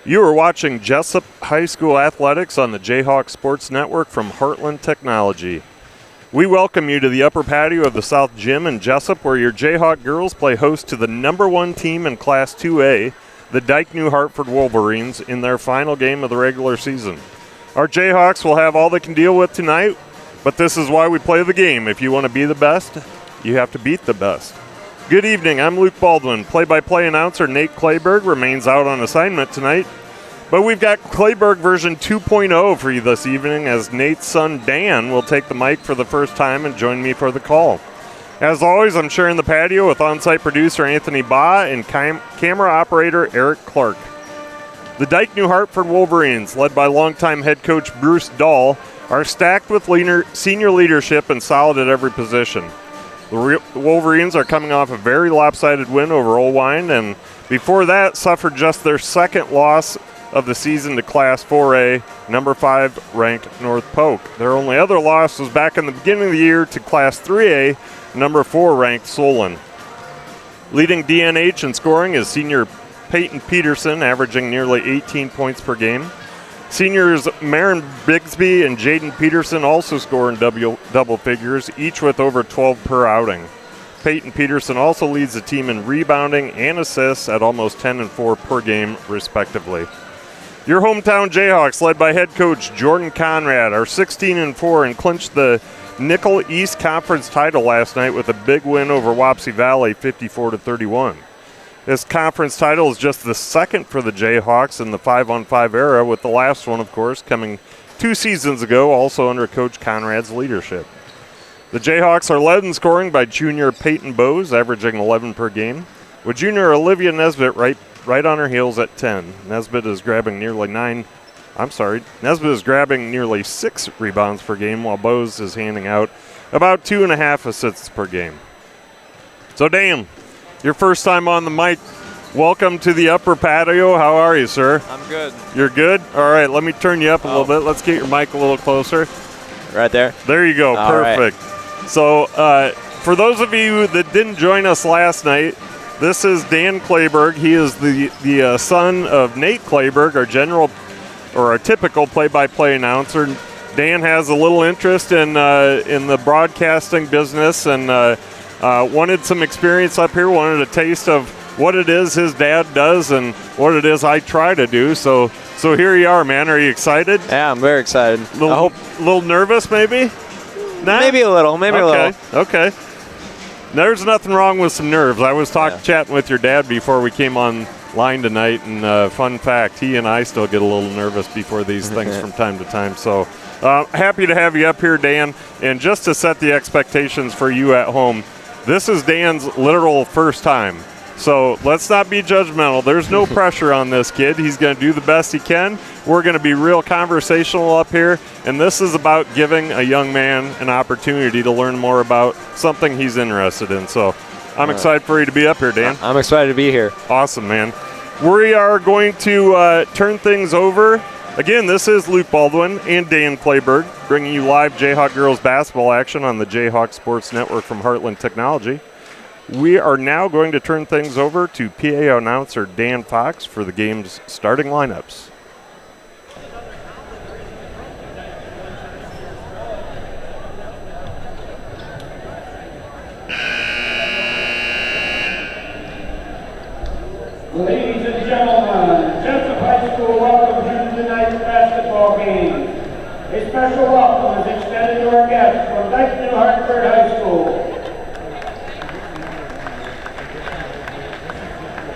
You are watching Jesup High School Athletics on the J-Hawks Sports Network from Heartland Technology. We welcome you to the upper patio of the South Gym in Jesup, where your J-Hawk girls play host to the #1 team in Class 2A, the Dike-New Hartford Wolverines, in their final game of the regular season. Our J-Hawks will have all they can deal with tonight, but this is why we play the game. If you want to be the best, you have to beat the best. Good evening, I'm Luke Baldwin. Play-by-play announcer Nate Clayberg remains out on assignment tonight, but we've got Clayberg version 2.0 for you this evening, as Nate's son Dan will take the mic for the first time and join me for the call. As always, I'm sharing the patio with on-site producer Anthony Baugh and camera operator Eric Clark. The Dike-New Hartford Wolverines, led by longtime head coach Bruce Dahl, are stacked with senior leadership and solid at every position. The Wolverines are coming off a very lopsided win over Olwine, and before that suffered just their second loss of the season to Class 4A, number 5 ranked North Polk. Their only other loss was back in the beginning of the year to Class 3A, number 4 ranked Solon. Leading DNH in scoring is senior Peyton Peterson, averaging nearly 18 points per game. Seniors Marin Bigsby and Jaden Peterson also score in double figures, each with over 12 per outing. Peyton Peterson also leads the team in rebounding and assists at almost 10 and 4 per game, respectively. Your hometown Jayhawks, led by head coach Jordan Conrad, are 16 and 4 and clinched the Nickel East Conference title last night with a big win over Wapsie Valley, 54-31. This conference title is just the second for the Jayhawks in the 5-on-5 era, with the last one, of course, coming 2 seasons ago, also under Coach Conrad's leadership. The Jayhawks are led in scoring by junior Peyton Bowes, averaging 11 per game, with junior Olivia Nesbitt right on her heels at 10. Nesbitt is grabbing nearly 6 rebounds per game, while Bowes is handing out about 2.5 assists per game. So, Dan, your first time on the mic. Welcome to the upper patio. How are you, sir? I'm good. You're good? All right, let me turn you up a little bit. Let's get your mic a little closer. Right there? There you go. All perfect. Right. So for those of you that didn't join us last night, this is Dan Clayberg. He is the son of Nate Clayberg, our typical play-by-play announcer. Dan has a little interest in the broadcasting business and wanted some experience up here, wanted a taste of what it is his dad does and what it is I try to do. So here you are, man. Are you excited? Yeah, I'm very excited. A little nervous, maybe? Nah? Maybe a little. Okay. There's nothing wrong with some nerves. I was chatting with your dad before we came online tonight, and fun fact, he and I still get a little nervous before these things from time to time. So happy to have you up here, Dan. And just to set the expectations for you at home, this is Dan's literal first time. So let's not be judgmental. There's no pressure on this kid. He's going to do the best he can. We're going to be real conversational up here, and this is about giving a young man an opportunity to learn more about something he's interested in. So I'm excited for you to be up here, Dan. I'm excited to be here. Awesome, man. We are going to turn things over. Again, this is Luke Baldwin and Dan Clayberg bringing you live Jayhawk Girls Basketball action on the J-Hawks Sports Network from Heartland Technology. We are now going to turn things over to PA announcer Dan Fox for the game's starting lineups. Ladies and gentlemen, Jesup High School welcomes you to tonight's basketball game. A special welcome is extended to our guests from Dike-New Hartford High School.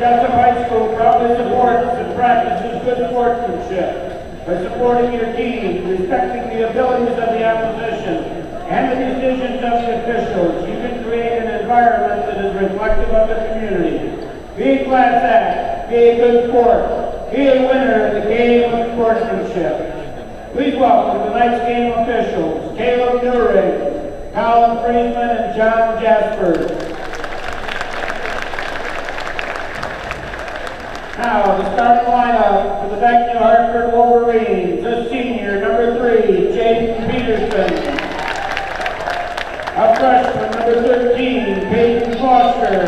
Jesup High School proudly supports and practices good sportsmanship by supporting your team, respecting the abilities of the opposition, and the decisions of the officials. You can create an environment that is reflective of the community. Be a class act, be a good sport, be a winner in the game of sportsmanship. Please welcome tonight's game officials, Caleb Newrig, Colin Friedman, and John Jasper. Now, the starting lineup for the Dike-New Hartford Wolverines, a senior, number 3, Jaden Peterson. A freshman, number 13, Peyton Foster.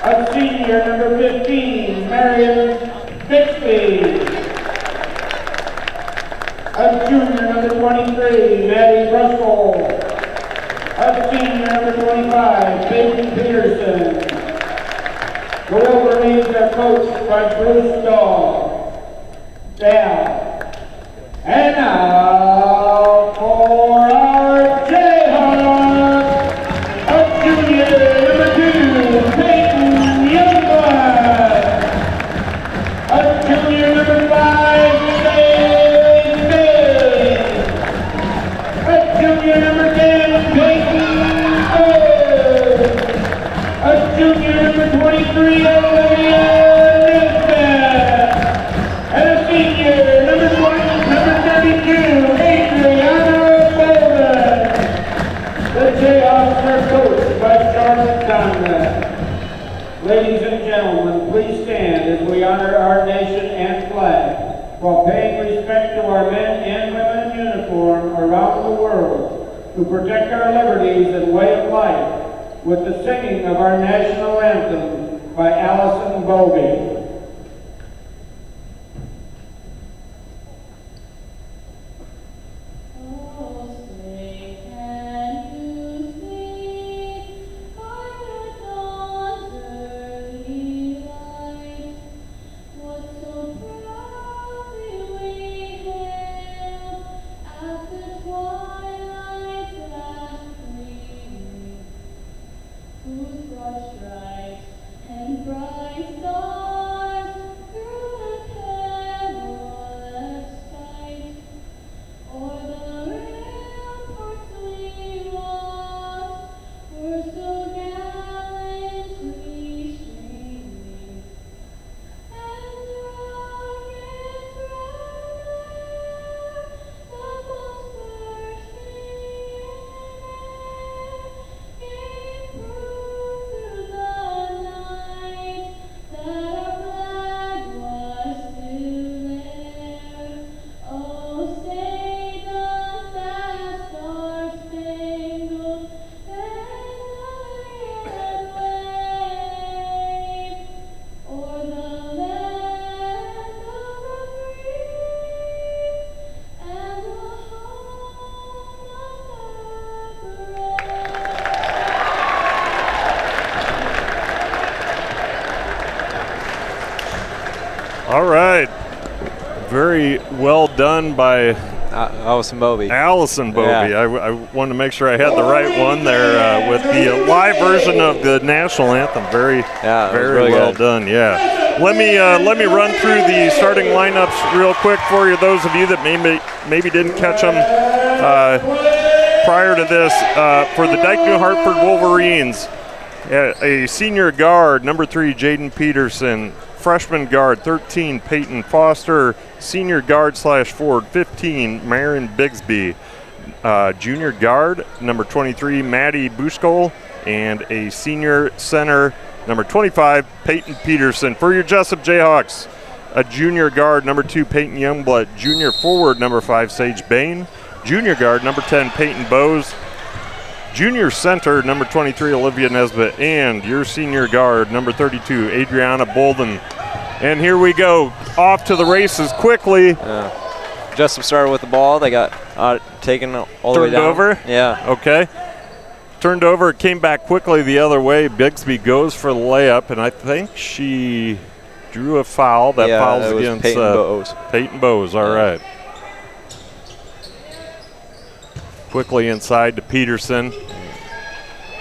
A senior, number 15, Marion A junior, number 23, Maddie Ruskell. A senior, number 25, Peyton Peterson. The Wolverines are coached by Bruce Dahl. And now for our J-Hawks, a junior, number 2, Peyton Youngblood. A junior, number 5, Sage Bailey. A junior, number 10, Peyton Bird. A junior, number 23, Olivia Nesbitt. And a senior, number 32, Adriana Bolden. The Jayhawks are coached by Charlotte Conrad. Ladies and gentlemen, please stand as we honor our nation and flag while paying respect to our men and women in uniform around the world who protect our liberties and way of life with the singing of our national anthem by Allison Bovey. All right. Very well done by Allison Bovey. Allison Bovey. Yeah. I wanted to make sure I had the right one there with the live version of the national anthem. Very really well good. done. Yeah. Let me run through the starting lineups real quick for you. Those of you that maybe didn't catch them prior to this, for the Dike-New Hartford Wolverines, a senior guard, number 3, Jaden Peterson. Freshman guard, 13, Peyton Foster. Senior guard / forward, 15, Marin Bigsby. Junior guard, number 23, Maddie Bushkol. And a senior center, number 25, Peyton Peterson. For your Jesup J-Hawks, a junior guard, number 2, Peyton Youngblood. Junior forward, number 5, Sage Bain. Junior guard, number 10, Peyton Bowes. Junior center, number 23, Olivia Nesbitt. And your senior guard, number 32, Adriana Bolden. And here we go, off to the races quickly. Jesup started with the ball. They got taken all the way down. Turned over? Yeah. Okay. Turned over, came back quickly the other way. Bigsby goes for the layup, and I think she drew a foul. That foul's against Peyton Bowes. Peyton Bowes, all right. Quickly inside to Peterson.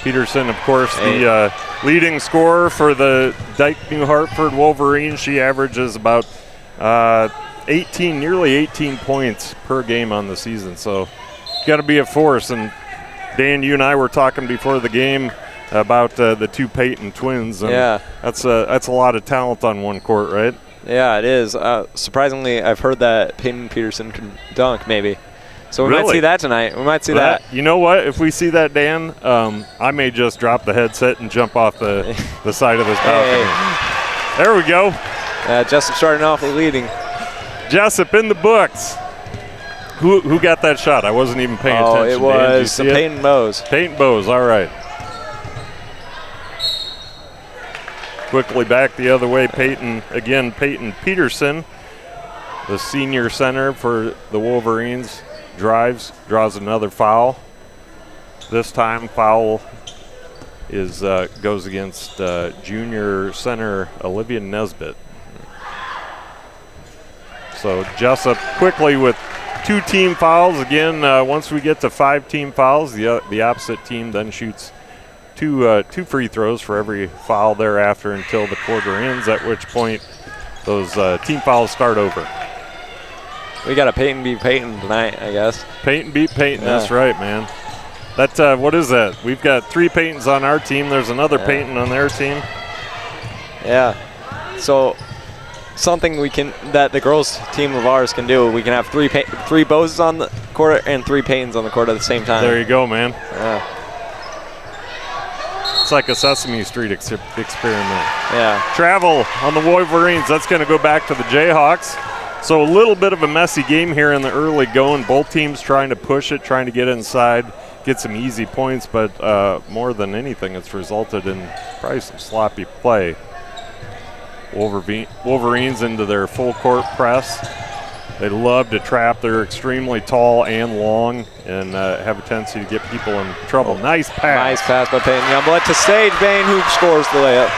Peterson, of course, the leading scorer for the Dike-New Hartford Wolverines. She averages about nearly 18 points per game on the season. So, got to be a force. And Dan, you and I were talking before the game about the two Peyton twins. And that's a lot of talent on one court, right? Yeah, it is. Surprisingly, I've heard that Peyton Peterson can dunk, maybe. So we might see that tonight. We might see that. You know what? If we see that, Dan, I may just drop the headset and jump off the side of this balcony. Hey. There we go. Jesup starting off leading. Jesup in the books. Who got that shot? I wasn't even paying attention. Oh, it was Peyton Bowes. Peyton Bowes, all right. Quickly back the other way, Peyton Peterson. The senior center for the Wolverines draws another foul. This time foul goes against junior center Olivia Nesbitt. So Jesup quickly with 2 team fouls. Again, once we get to 5 team fouls, the opposite team then shoots two free throws for every foul thereafter until the quarter ends, at which point those team fouls start over. We got a Peyton beat Peyton tonight, I guess. Peyton beat Peyton, that's right, man. That what is that? We've got 3 Peytons on our team. There's another Peyton on their team. Yeah. So something that the girls team of ours can do. We can have 3 Boses on the court and 3 Peytons on the court at the same time. There you go, man. Yeah. It's like a Sesame Street experiment. Yeah. Travel on the Wolverines. That's going to go back to the Jayhawks. So a little bit of a messy game here in the early going. Both teams trying to push it, trying to get inside, get some easy points, but more than anything, it's resulted in probably some sloppy play. Wolverines into their full court press. They love to trap. They're extremely tall and long and have a tendency to get people in trouble. Nice pass. Nice pass by Peyton Youngblood to Sage Bain, who scores the layup.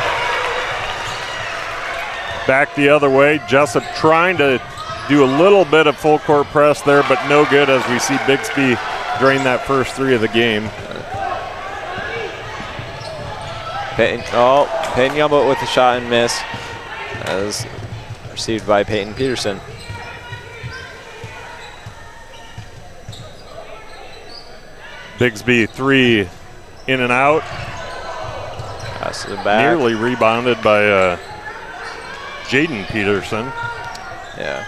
Back the other way. Jesup trying to do a little bit of full court press there, but no good as we see Bixby drain that first 3 of the game. Peyton Youngblood with the shot and miss. As received by Peyton Peterson. Bixby 3 in and out. Pass to the back. Nearly rebounded by Jaden Peterson. Yeah.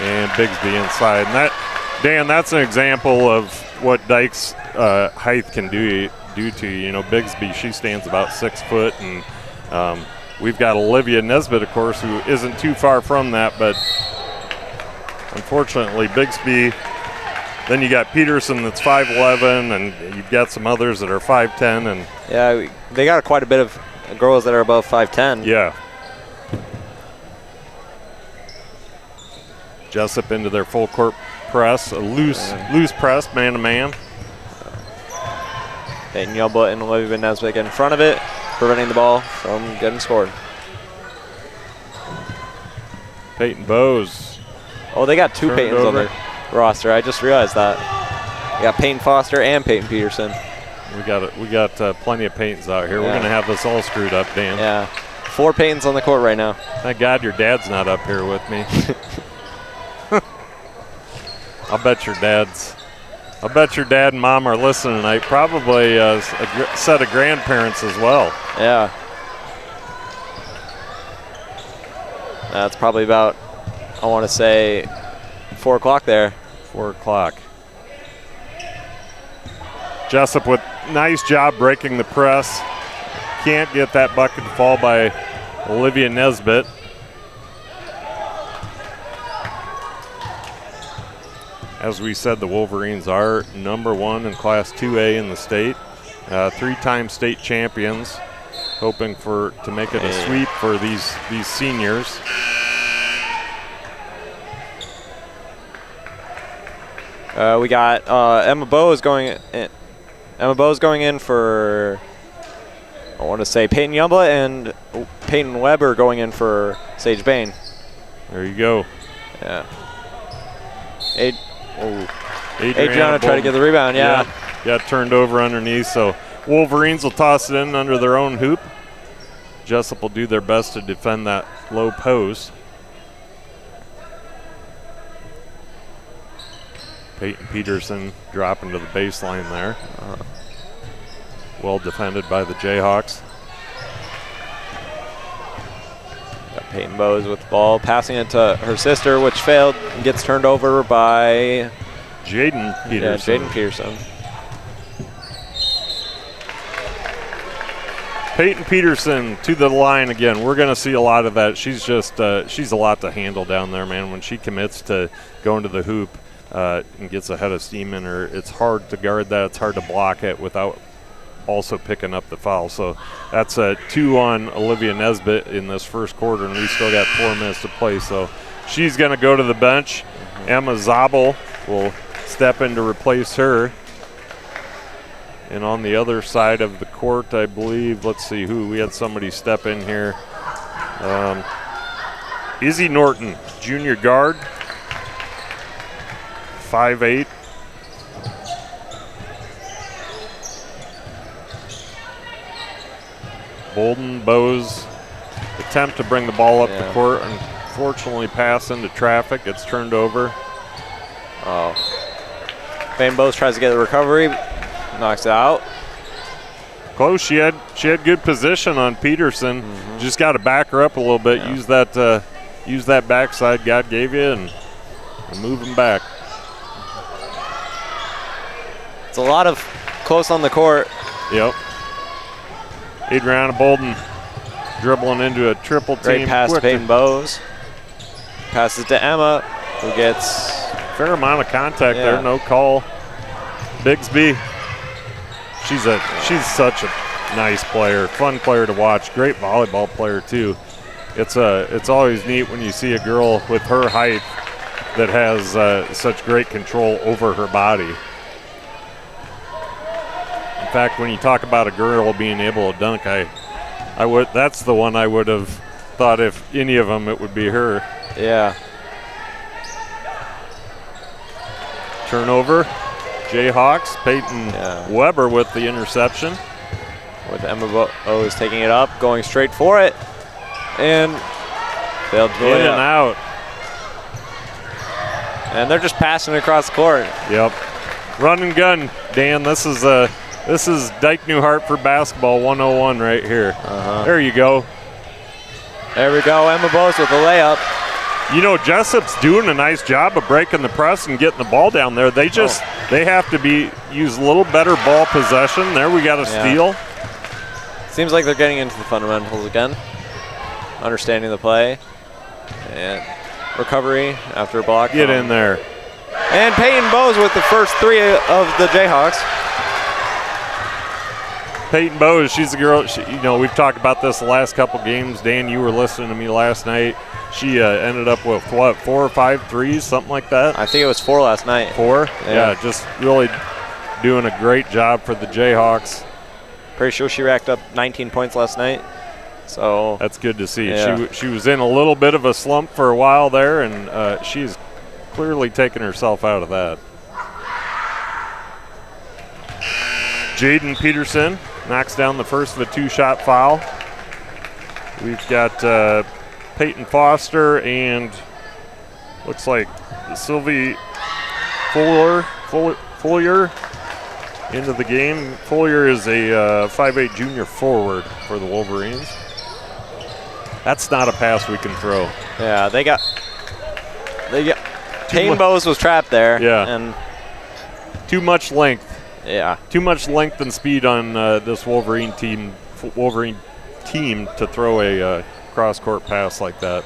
And Bixby inside. And Dan, that's an example of what Dike's height can do to you. You know, Bixby, she stands about 6 foot, and we've got Olivia Nesbitt, of course, who isn't too far from that, but unfortunately Bixby. Then you got Peterson that's 5'11", and you've got some others that are 5'10", and yeah, they got quite a bit of girls that are above 5'10". Yeah. Jesup into their full court press, a loose press, man to man. Peyton Youngblood and Olivia Nesbitt in front of it, preventing the ball from getting scored. Peyton Bose. Oh, they got 2 Peytons on their roster. I just realized that. They got Peyton Foster and Peyton Peterson. We got plenty of Peytons out here. Yeah. We're going to have this all screwed up, Dan. Yeah. 4 Peytons on the court right now. Thank God your dad's not up here with me. I'll bet your dad and mom are listening tonight. Probably a set of grandparents as well. Yeah. That's probably about, I want to say, 4 o'clock there. 4 o'clock. Jesup with nice job breaking the press. Can't get that bucket to fall by Olivia Nesbitt. As we said, the Wolverines are #1 in Class 2A in the state. 3-time state champions, hoping to make it a sweep for these seniors. We got Emma Bose going in. Emma Bose going in for, I want to say, Peyton Youngblood, and Peyton Weber going in for Sage Bain. There you go. Yeah. Adriana tried to get the rebound, yeah. Got turned over underneath, so Wolverines will toss it in under their own hoop. Jesup will do their best to defend that low post. Peyton Peterson dropping to the baseline there. Well defended by the Jayhawks. Got Peyton Bose with the ball, passing it to her sister, which failed and gets turned over by Jaden Peterson. Yeah, Jaden Peterson. Peyton Peterson to the line again. We're going to see a lot of that. She's just she's a lot to handle down there, man. When she commits to going to the hoop and gets a head of steam in her, it's hard to guard that. It's hard to block it without also picking up the foul. So that's a 2 on Olivia Nesbitt in this first quarter, and we still got 4 minutes to play. So she's going to go to the bench. Emma Zabel will step in to replace her. And on the other side of the court, I believe, let's see who. We had somebody step in here. Izzy Norton, junior guard, 5'8". Bolden Bowes attempt to bring the ball up the court, unfortunately pass into traffic. It's turned over. Oh. Peyton Bowes tries to get the recovery, knocks it out. Close. She had good position on Peterson. Just got to back her up a little bit. Use that backside God gave you and move them back. It's a lot of close on the court. Yep. Adriana Bolden dribbling into a triple team. Great pass to Peyton Bowes. Passes to Emma, who gets fair amount of contact there. No call. Bigsby. She's such a nice player, fun player to watch. Great volleyball player too. It's always neat when you see a girl with her height that has such great control over her body. In fact, when you talk about a girl being able to dunk, that's the one I would have thought if any of them it would be her. Yeah. Turnover. J-Hawks. Peyton Weber with the interception. With Emma Bowes taking it up, going straight for it, and failed to go in and out. And they're just passing across the court. Yep. Run and gun, Dan. This is Dike-New Hartford Basketball 101 right here. There you go. There we go. Emma Bowes with a layup. You know, Jesup's doing a nice job of breaking the press and getting the ball down there. They have to use a little better ball possession. There we got a steal. Seems like they're getting into the fundamentals again. Understanding the play. And recovery after a block. Get in there. And Peyton Bowes with the first three of the Jayhawks. Peyton Bowes, she's a girl, we've talked about this the last couple games. Dan, you were listening to me last night. She ended up with, 4 or 5 threes, something like that? I think it was 4 last night. 4? Yeah, just really doing a great job for the Jayhawks. Pretty sure she racked up 19 points last night. So that's good to see. She was in a little bit of a slump for a while there, and she's clearly taken herself out of that. Jaden Peterson knocks down the first of a 2-shot foul. We've got Peyton Foster and looks like Sylvie Follier into the game. Follier is a 5'8" junior forward for the Wolverines. That's not a pass we can throw. Yeah, they got Peyton Bowes was trapped there. Yeah. And too much length. Yeah. Too much length and speed on this Wolverine team to throw a cross-court pass like that.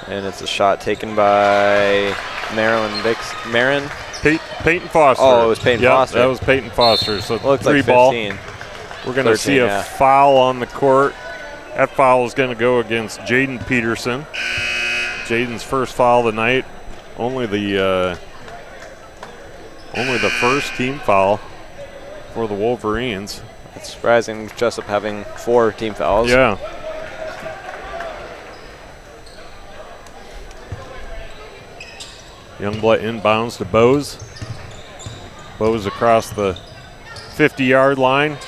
And it's a shot taken by Marin. Peyton Foster. Oh, it was Peyton Foster. That was Peyton Foster. So looks 3 like ball. 15. We're going to see a foul on the court. That foul is going to go against Jaden Peterson. Jaden's first foul of the night. Only the first team foul for the Wolverines. It's surprising Jesup having 4 team fouls. Yeah. Youngblood inbounds to Bowes. Bowes across the 50-yard line.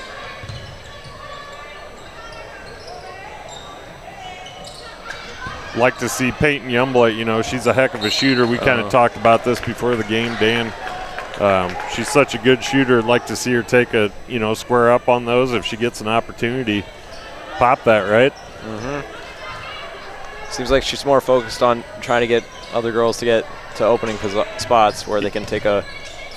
Like to see Peyton Youngblood, she's a heck of a shooter. We kind of talked about this before the game, Dan. She's such a good shooter. I'd like to see her take a, square up on those if she gets an opportunity. Pop that, right? Seems like she's more focused on trying to get other girls to get to opening spots where they can take a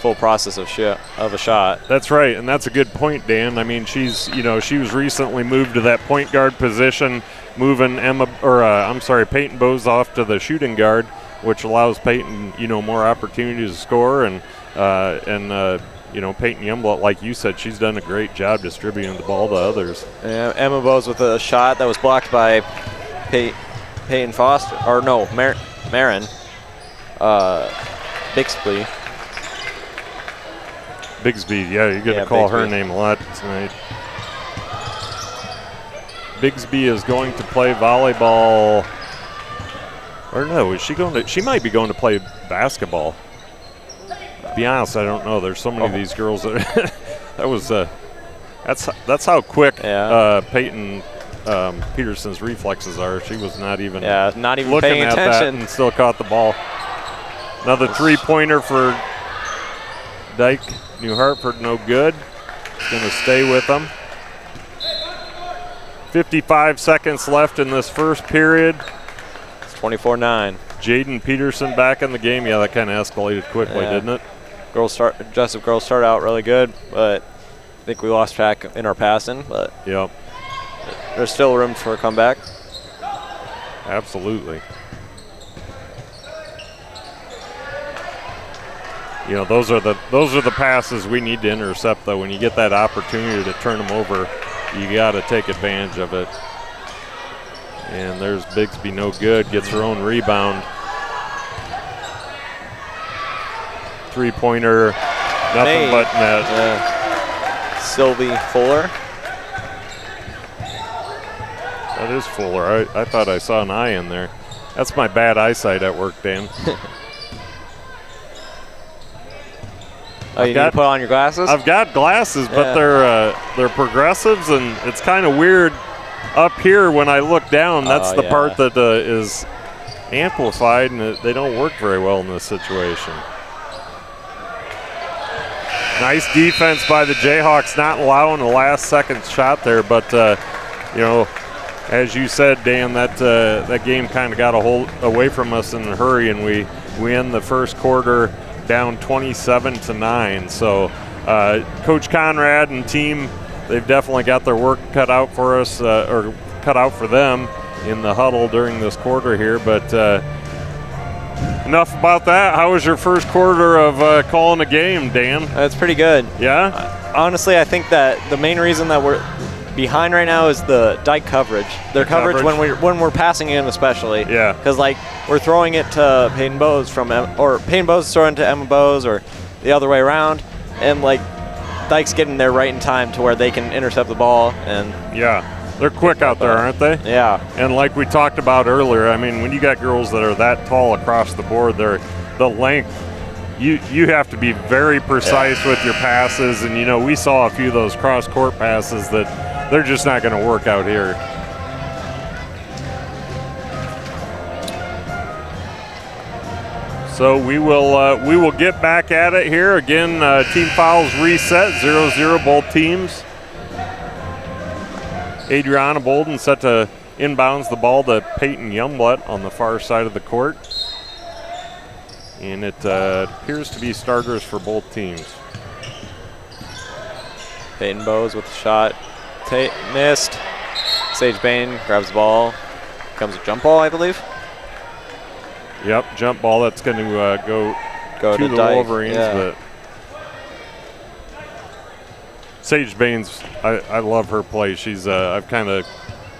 full process of a shot. That's right, and that's a good point, Dan. I mean, she was recently moved to that point guard position, moving Peyton Bowes off to the shooting guard, which allows Peyton, more opportunities to score and you know, Peyton Youngblood, like you said, she's done a great job distributing the ball to others. Yeah, Emma Bowes with a shot that was blocked by Peyton Foster, or no, Marin. Bixby. Bigsby, yeah, you're going to call her name a lot tonight. Bigsby is going to play volleyball. Or no, is she going to? She might be going to play basketball. To be honest, I don't know. There's so many of these girls that that was. That's how quick Peyton Peterson's reflexes are. She was not even looking paying at that attention and still caught the ball. Another 3-pointer for Dike-New Hartford, no good. It's going to stay with them. 55 seconds left in this first period. It's 24-9. Jaden Peterson back in the game. Yeah, that kind of escalated quickly, didn't it? Jesup girls start out really good, but I think we lost track in our passing. But there's still room for a comeback. Absolutely. You know, those are the passes we need to intercept, though. When you get that opportunity to turn them over, you got to take advantage of it. And there's Bigsby, no good, gets her own rebound. 3-pointer, nothing but net. Sylvie Fuller. That is Fuller. I thought I saw an eye in there. That's my bad eyesight at work, Dan. You need to put on your glasses? I've got glasses, but they're progressives, and it's kind of weird up here when I look down. That's the part that is amplified, and they don't work very well in this situation. Nice defense by the Jayhawks, not allowing a last-second shot there, but you know, as you said, Dan, that game kind of got away from us in a hurry, and we end the first quarter down 27-9. So Coach Conrad and team, they've definitely got their work cut out for us, or cut out for them in the huddle during this quarter here. But enough about that. How was your first quarter of calling a game, Dan? It's pretty good. Yeah? Honestly, I think that the main reason that we're behind right now is the Dike coverage. Their coverage when we're passing in, especially. Yeah. Because like we're throwing it to Peyton Bowes or Peyton Bowes is throwing to Emma Bowes, or the other way around, and like Dike's getting there right in time to where they can intercept the ball. And they're quick out there, aren't they? Yeah. And like we talked about earlier, I mean, when you got girls that are that tall across the board, the length. You have to be very precise with your passes, and you know we saw a few of those cross-court passes that they're just not going to work out here. So we will get back at it here again. Team fouls reset, 0-0 both teams. Adriana Bolden set to inbounds the ball to Peyton Youngblood on the far side of the court. And it appears to be starters for both teams. Peyton Bowes with the shot. Missed. Sage Bain grabs the ball. Comes a jump ball, I believe. Yep, jump ball that's going to go to the Dike. Wolverines. But Sage Bain's, I love her play. She's I've kind of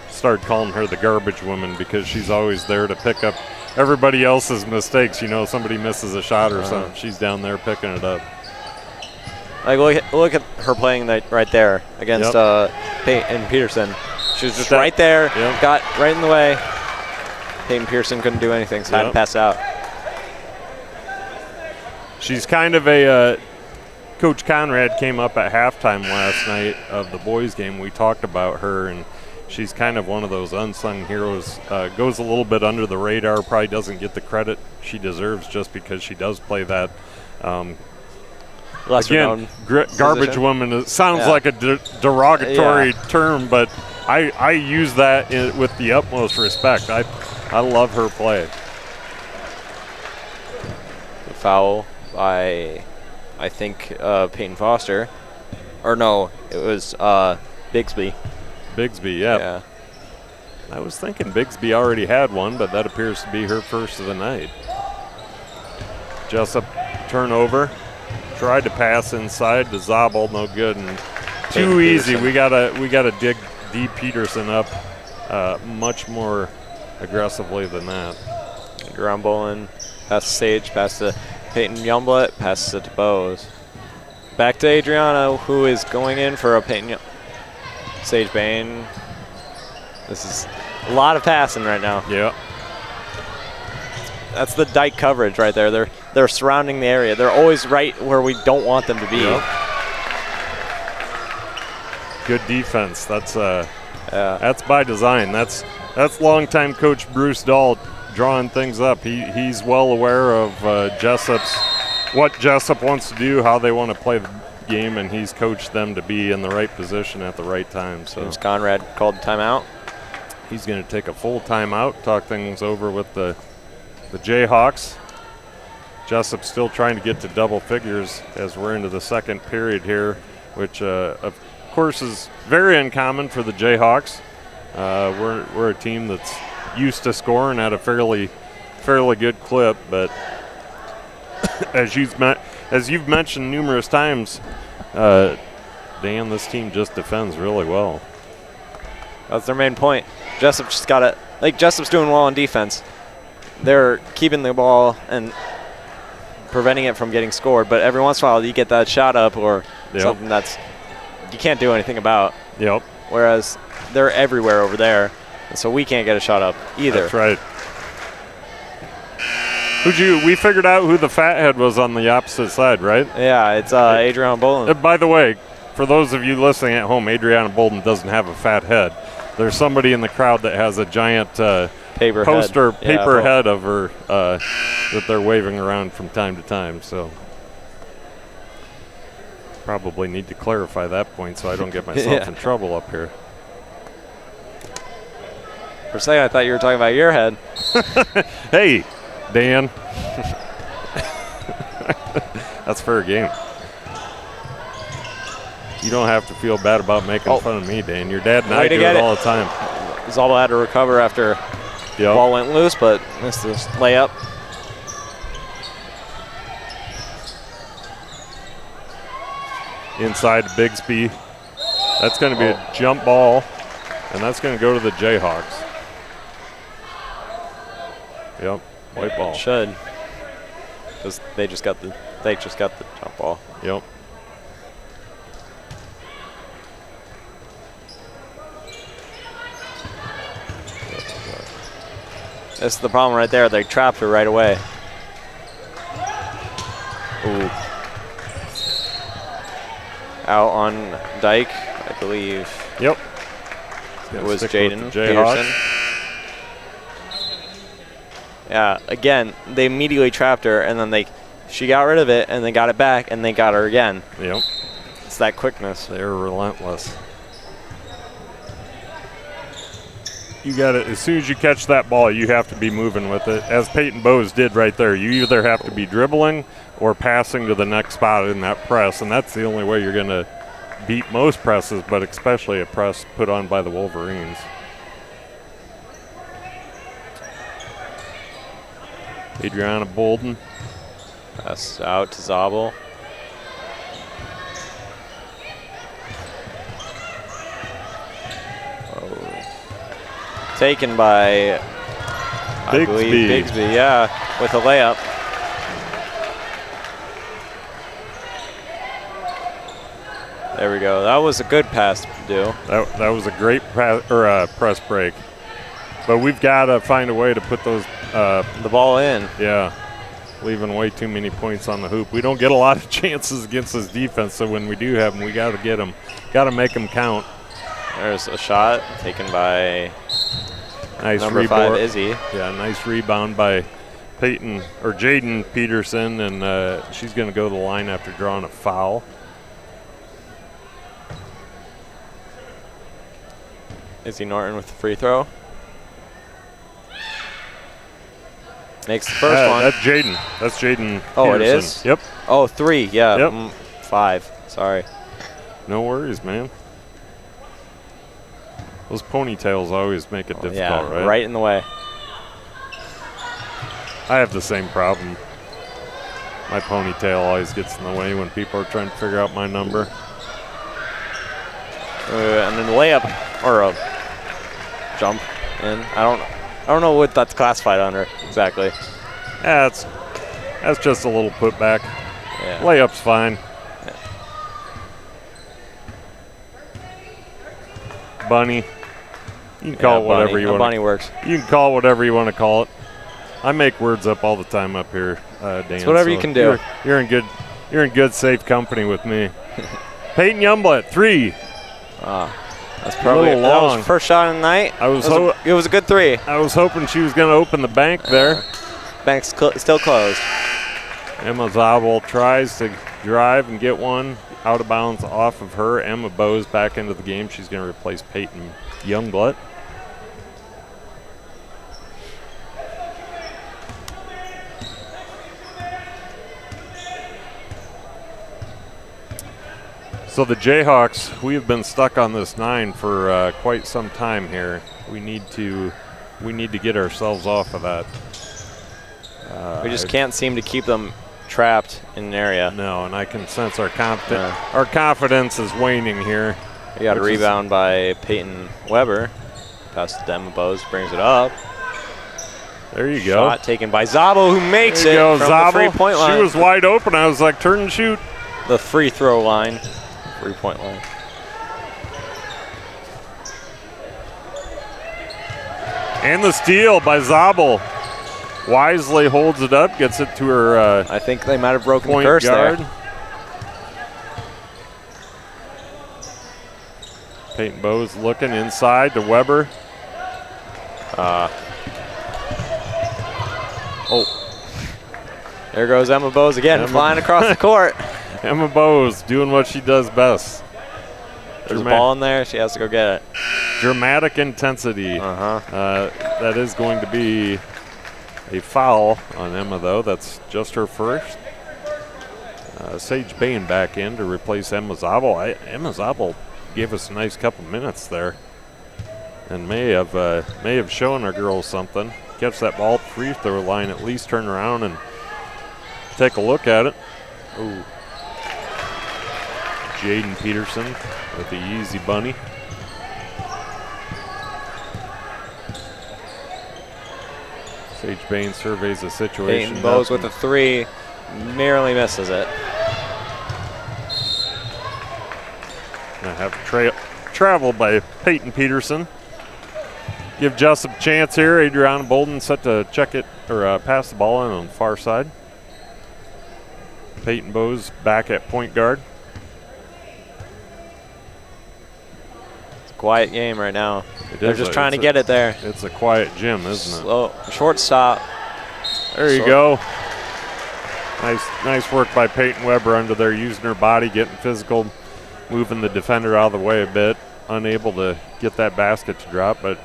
started calling her the garbage woman because she's always there to pick up everybody else's mistakes. You know, somebody misses a shot or something, she's down there picking it up. Like look at her playing that right there against Peyton Peterson. She was just right there, got right in the way. Peyton Pearson couldn't do anything, so had to pass out. She's kind of a Coach Conrad came up at halftime last night of the boys game. We talked about her, and she's kind of one of those unsung heroes. Goes a little bit under the radar, probably doesn't get the credit she deserves just because she does play that. Again, garbage woman. It sounds like a derogatory term, but I use that with the utmost respect. I love her play. The foul by, I think, Peyton Foster. Or no, it was Bigsby. Bigsby, yeah. I was thinking Bigsby already had one, but that appears to be her first of the night. Jesup turnover. Tried to pass inside to Zabel, no good, and too easy. We gotta dig D. Peterson up much more aggressively than that. Around Bolin, pass to Sage, pass to Peyton Youngblood, passes it to Bose. Back to Adriana, who is going in for a Sage Bain. This is a lot of passing right now. Yeah. That's the Dike coverage right there. They're surrounding the area. They're always right where we don't want them to be. Yep. Good defense. That's by design. That's longtime coach Bruce Dahl drawing things up. He's well aware of what Jesup wants to do, how they want to play the game, and he's coached them to be in the right position at the right time. So James Conrad called the timeout. He's going to take a full timeout, talk things over with the Jayhawks. Jesup still trying to get to double figures as we're into the second period here, which of course is very uncommon for the Jayhawks. We're a team that's used to scoring at a fairly good clip, but as you've mentioned numerous times, Dan, this team just defends really well. That's their main point. Jesup just got it. Jesup's doing well on defense. They're keeping the ball and preventing it from getting scored, but every once in a while you get that shot up or something that's you can't do anything about. Yep. Whereas they're everywhere over there, and so we can't get a shot up either. That's right. We figured out who the fathead was on the opposite side, right? Yeah, it's Adriana Bolin. By the way, for those of you listening at home, Adriana Bolin doesn't have a fat head. There's somebody in the crowd that has a giant paper head of her that they're waving around from time to time. So probably need to clarify that point so I don't get myself in trouble up here. For a second, I thought you were talking about your head. Hey, Dan. That's fair game. You don't have to feel bad about making fun of me, Dan. Your dad and I do it all the time. Zabel had to recover after the ball went loose, but missed this layup. Inside Bigsby. That's going to be a jump ball, and that's going to go to the Jayhawks. Yep, white ball. Should, because they just got the jump ball. Yep. This is the problem right there. They trapped her right away. Ooh. Out on Dike, I believe. Yep. It was Jaden Peterson. Yeah, again, they immediately trapped her, and then she got rid of it, and they got it back, and they got her again. Yep. It's that quickness. They're relentless. You got it. As soon as you catch that ball, you have to be moving with it, as Peyton Bowes did right there. You either have to be dribbling or passing to the next spot in that press, and that's the only way you're going to beat most presses, but especially a press put on by the Wolverines. Adriana Bolden. Pass out to Zabel. Taken by, I believe, Bigsby, yeah, with a layup. There we go. That was a good pass to do. That was a great press break. But we've got to find a way to put those the ball in. Yeah, leaving way too many points on the hoop. We don't get a lot of chances against this defense, so when we do have them, we got to get them. Got to make them count. There's a shot taken by number 5, Izzy. Yeah, nice rebound by Jaden Peterson, and she's going to go to the line after drawing a foul. Izzy Norton with the free throw. Makes the first one. That's Jaden. That's Jaden Oh, Peterson. It is? Yep. Oh, 3, yeah. Yep. 5, sorry. No worries, man. Those ponytails always make it difficult, right? Right in the way. I have the same problem. My ponytail always gets in the way when people are trying to figure out my number. And then layup or a jump in. I don't know what that's classified under exactly. Yeah, that's just a little putback. Yeah. Layup's fine. Yeah. Bunny. You can call it whatever you want. Bunny works. You can call it whatever you want to call it. I make words up all the time up here, Dan. It's whatever you can do. You're in good, safe company with me. Peyton Youngblood, 3. That's probably that was first shot of the night. It was a good 3. I was hoping she was going to open the bank there. Bank's still closed. Emma Zabel tries to drive and get one out of bounds off of her. Emma Bowes back into the game. She's going to replace Peyton Youngblood. So the Jayhawks, we have been stuck on this 9 for quite some time here. We need to get ourselves off of that. We just can't seem to keep them trapped in an area. No, and I can sense our confidence is waning here. We got a rebound by Peyton Weber. Pass to Emma Bowes, brings it up. There you go. Shot taken by Zabo, who makes it from Zabel. the 3-point line. She was wide open. I was like, turn and shoot. The free throw line. 3-point line. And the steal by Zabel. Wisely holds it up, gets it to her I think they might have broken point the curse guard. there. Peyton Bowes looking inside to Weber. There goes Emma Bowes again, flying across the court. Emma Bowes doing what she does best. There's a ball in there. She has to go get it. Dramatic intensity. That is going to be a foul on Emma, though. That's just her first. Sage Bain back in to replace Emma Zabel. Emma Zabel gave us a nice couple minutes there, and may have shown our girls something. Catch that ball at the free throw line, at least turn around and take a look at it. Ooh. Jaden Peterson with the easy bunny. Sage Bain surveys the situation. Peyton Bowes with a 3, merely misses it. I have travel by Peyton Peterson. Give Jesup a chance here. Adriana Bolden set to check it or pass the ball in on the far side. Peyton Bowes back at point guard. It's a quiet game right now. They're just trying to get it there. It's a quiet gym, isn't it? Slow, short stop. There you go. Nice work by Peyton Weber under there, using her body, getting physical, moving the defender out of the way a bit. Unable to get that basket to drop, but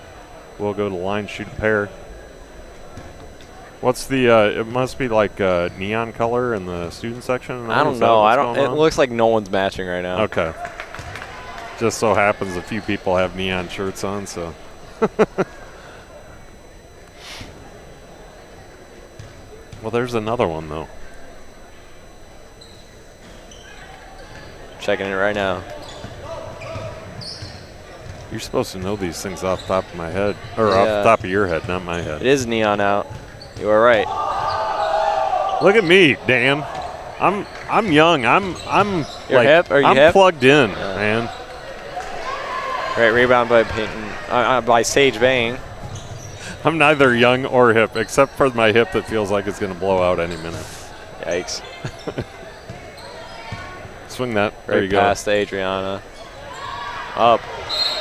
we'll go to the line, shoot a pair. What's the? It must be like neon color in the student section. I don't know. It looks like no one's matching right now. Okay. Just so happens a few people have neon shirts on, so. Well, there's another one though. Checking it right now. You're supposed to know these things off the top of my head, or off the top of your head, not my head. It is neon out. You are right. Look at me, Dan. I'm young. I'm You're like hip? Are you I'm hip? plugged in, man. Great rebound by Peyton, by Sage Bain. I'm neither young or hip, except for my hip that feels like it's going to blow out any minute. Yikes. Swing that. There you Great go. pass to Adriana. Up.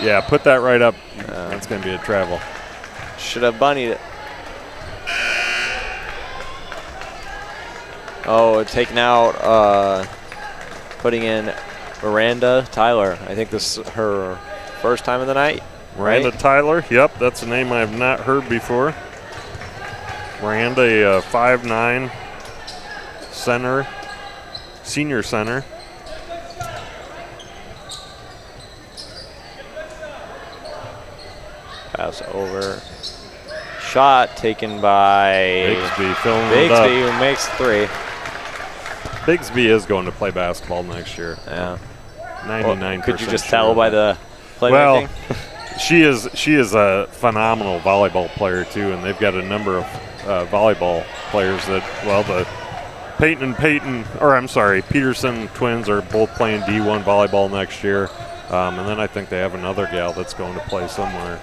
Yeah, put that right up. That's going to be a travel. Should have bunnied it. Oh, taken out, putting in Miranda Tyler. I think this is her first time of the night. Miranda right? Tyler. Yep, that's a name I have not heard before. Miranda, a 5'9" center, senior center. Pass over. Shot taken by Bigsby filling it up. Bigsby, who makes 3. Bigsby is going to play basketball next year. Yeah. 99%. Well, could you just sure. tell by the playmaking? Well, she is a phenomenal volleyball player too, and they've got a number of volleyball players that, well, the Peterson twins are both playing D1 volleyball next year, and then I think they have another gal that's going to play somewhere.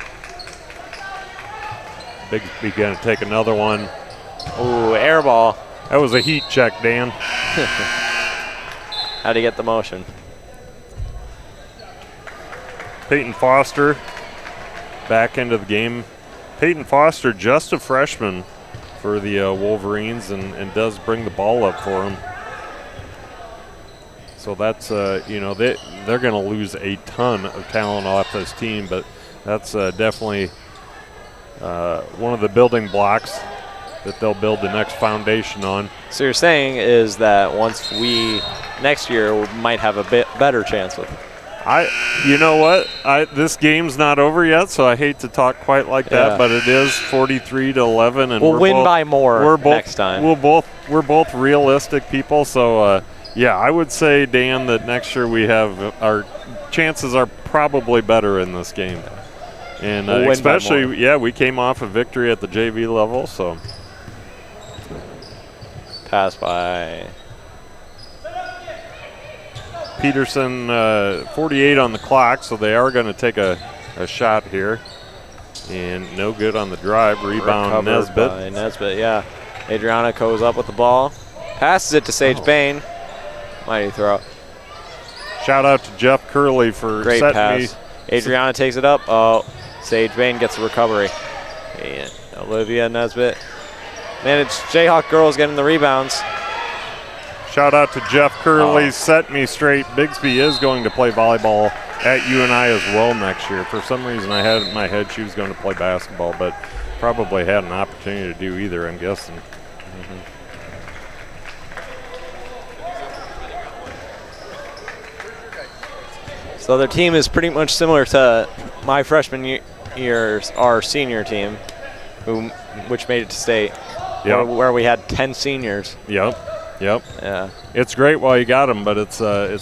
Bigsby going to take another one. Ooh, air ball. That was a heat check, Dan. How'd he get the motion? Peyton Foster back into the game. Peyton Foster, just a freshman for the Wolverines, and does bring the ball up for him. So that's, they're going to lose a ton of talent off this team, but that's definitely one of the building blocks that they'll build the next foundation on. So you're saying is that once next year, we might have a bit better chance with it. You know what? This game's not over yet, so I hate to talk quite like that, but it is 43-11, and we'll win by more next time. We're both realistic people, so I would say, Dan, that next year our chances are probably better in this game, and we'll especially we came off a victory at the JV level, so. Pass by Peterson, 48 on the clock, so they are going to take a shot here. And no good on the drive. Rebound, Nesbitt. By Nesbitt, yeah. Adriana goes up with the ball. Passes it to Sage Bain. Mighty throw. Shout out to Jeff Curley for great setting pass. Adriana takes it up. Oh, Sage Bain gets a recovery. And Olivia Nesbitt. Man, it's J-Hawk girls getting the rebounds. Shout out to Jeff Curley, set me straight. Bigsby is going to play volleyball at UNI as well next year. For some reason, I had in my head she was going to play basketball, but probably had an opportunity to do either, I'm guessing. So their team is pretty much similar to my freshman year's, our senior team, which made it to state, where we had 10 seniors. Yep. Yeah. It's great while you got them, but it's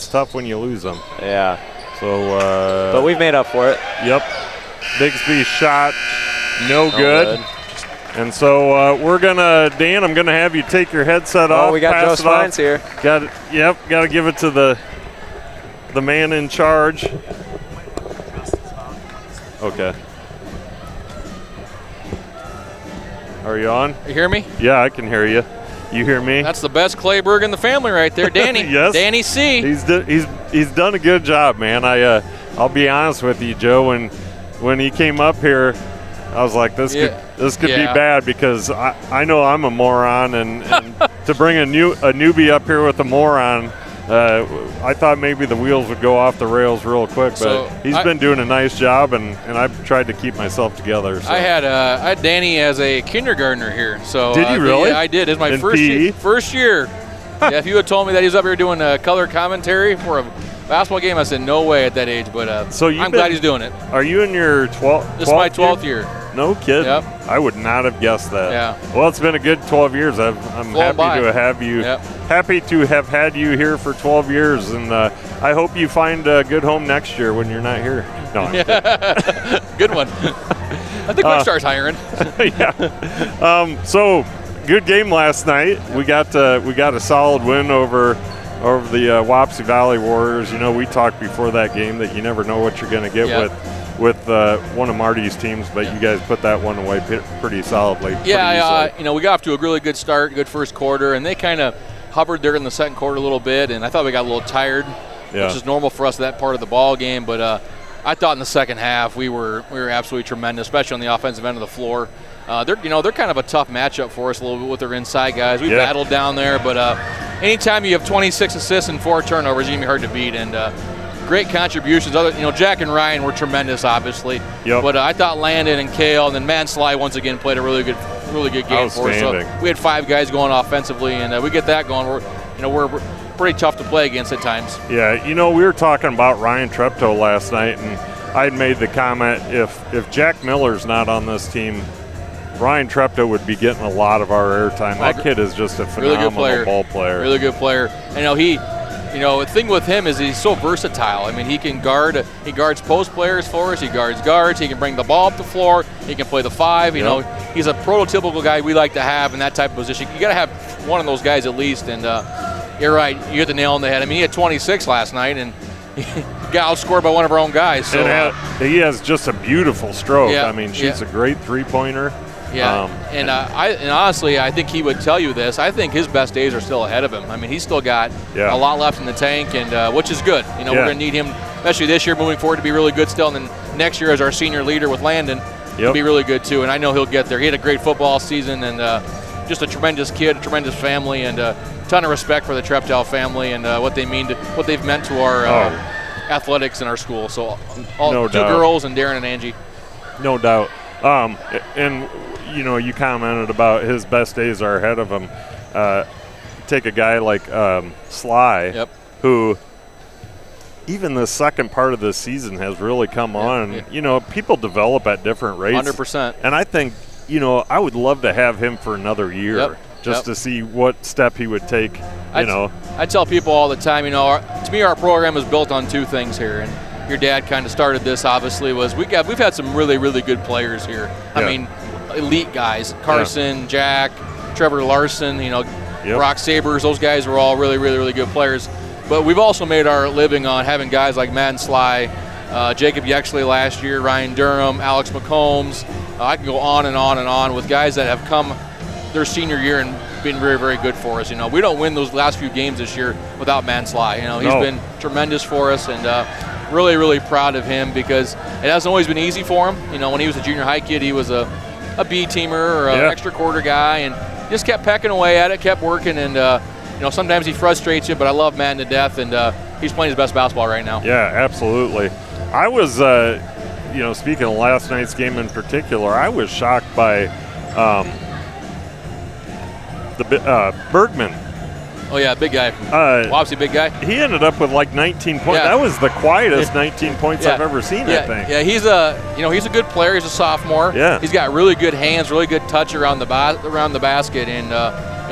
tough when you lose them. Yeah. So. But we've made up for it. Yep. Bigsby's shot, no good. And so Dan, I'm gonna have you take your headset off. Oh, we got Joe Spines here. Got to give it to the man in charge. Okay. Are you on? You hear me? Yeah, I can hear you. You hear me? That's the best Clayburg in the family right there, Danny. Yes. Danny C. He's done a good job, man. I'll be honest with you, Joe. When he came up here, I was like, this could be bad because I know I'm a moron, and to bring a newbie up here with a moron, I thought maybe the wheels would go off the rails real quick, but he's been doing a nice job, and I've tried to keep myself together. So. I had Danny as a kindergartner here. So did you really? Yeah, I did. It's my in first year. If you had told me that he was up here doing color commentary for a basketball game, I said no way at that age. But I'm glad he's doing it. Are you in your 12th? This is my 12th year. No kidding. Yep. I would not have guessed that. Yeah. Well, it's been a good 12 years. I'm happy to have you. Yep. Happy to have had you here for 12 years, and I hope you find a good home next year when you're not here. No. Good one. I think Quickstar's hiring. Yeah. So good game last night. We got a solid win over the Wapsie Valley Warriors. You know, we talked before that game that you never know what you're going to get with one of Marty's teams, but you guys put that one away pretty solidly. Yeah, we got off to a really good start, good first quarter, and they kind of hovered there in the second quarter a little bit, and I thought we got a little tired, which is normal for us that part of the ball game. But I thought in the second half we were absolutely tremendous, especially on the offensive end of the floor. They're kind of a tough matchup for us a little bit with their inside guys. We battled down there, but anytime you have 26 assists and 4 turnovers, it's gonna be hard to beat. And great contributions. Jack and Ryan were tremendous, obviously. Yep. But I thought Landon and Kale and then Man Sly once again played a really good game for us. So we had 5 guys going offensively, and we get that going. We're pretty tough to play against at times. Yeah, we were talking about Ryan Treptow last night, and I'd made the comment if Jack Miller's not on this team, Ryan Treptow would be getting a lot of our airtime. That kid is just a phenomenal ball player. Really good player. The thing with him is he's so versatile. I mean, he guards post players for us, he guards guards, he can bring the ball up the floor, he can play the 5. He's a prototypical guy we like to have in that type of position. You got to have one of those guys at least, and you're right, you hit the nail on the head. I mean, he had 26 last night, and he got outscored by one of our own guys. So he has just a beautiful stroke. Yeah, I mean, she's a great three-pointer. Yeah, and honestly, I think he would tell you this. I think his best days are still ahead of him. I mean, he's still got a lot left in the tank, and which is good. We're going to need him, especially this year, moving forward, to be really good still. And then next year, as our senior leader with Landon, he'll be really good too. And I know he'll get there. He had a great football season, and just a tremendous kid, a tremendous family, and a ton of respect for the Treptow family and what they've meant to our athletics in our school. So two girls and Darren and Angie. No doubt. And you commented about his best days are ahead of him. Take a guy like Sly, who even the second part of this season has really come on. People develop at different rates. 100%. And I think, I would love to have him for another year just to see what step he would take, I tell people all the time, to me our program is built on two things here. And your dad kind of started this, obviously, was we've had some really, really good players here. I mean, elite guys. Carson, Jack, Trevor Larson, Brock Sabers, those guys were all really, really, really good players. But we've also made our living on having guys like Madden Sly, Jacob Yexley last year, Ryan Durham, Alex McCombs. I can go on and on and on with guys that have come their senior year and been very, very good for us. We don't win those last few games this year without Madden Sly. He's been tremendous for us, and really, really proud of him because it hasn't always been easy for him. When he was a junior high kid, he was a B teamer or an extra quarter guy, and just kept pecking away at it, kept working, and sometimes he frustrates you, but I love Madden to death, and he's playing his best basketball right now. Yeah, absolutely. I was, speaking of last night's game in particular, I was shocked by Bergman. Oh, yeah, big guy. Obviously big guy. He ended up with like 19 points. That was the quietest 19 points I've ever seen, I think. Yeah, he's a good player. He's a sophomore. Yeah. He's got really good hands, really good touch around the basket, and a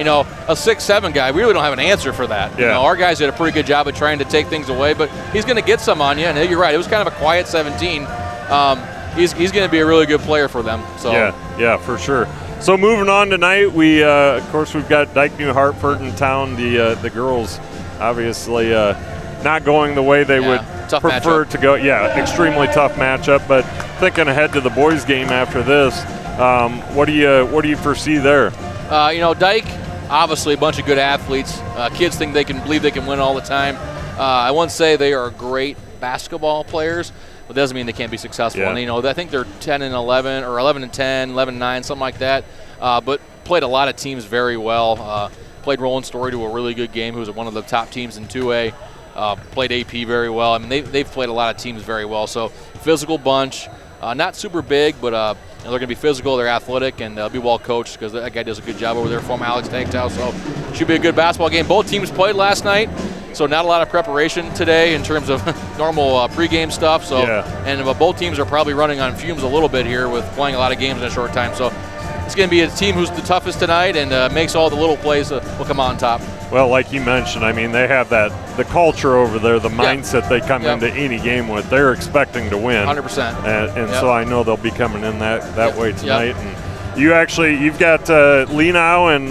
6'7" guy, we really don't have an answer for that. Yeah. Our guys did a pretty good job of trying to take things away, but he's going to get some on you, and you're right. It was kind of a quiet 17. He's going to be a really good player for them. So Yeah, for sure. So moving on tonight, we've got Dike-New Hartford in town. The girls obviously not going the way they would prefer to go. Yeah, extremely tough matchup. But thinking ahead to the boys' game after this, what do you foresee there? Dike, obviously a bunch of good athletes. Kids believe they can win all the time. I won't say they are great basketball players. But it doesn't mean they can't be successful. Yeah. And, I think they're 10-11 or 11-10, 11-9, something like that. But played a lot of teams very well. Played Roland Story to a really good game, who was one of the top teams in 2A. Played AP very well. I mean, they've played a lot of teams very well. So physical bunch, not super big, but they're going to be physical. They're athletic, and they'll be well coached because that guy does a good job over there for him, Alex Tanktow. So should be a good basketball game. Both teams played last night. So not a lot of preparation today in terms of normal pregame stuff. So and both teams are probably running on fumes a little bit here with playing a lot of games in a short time. So it's going to be a team who's the toughest tonight and makes all the little plays will come out on top. Well, like you mentioned, I mean, they have the culture over there, the mindset they come into any game with. They're expecting to win. 100%. And so I know they'll be coming in that way tonight. And you've got Lenau and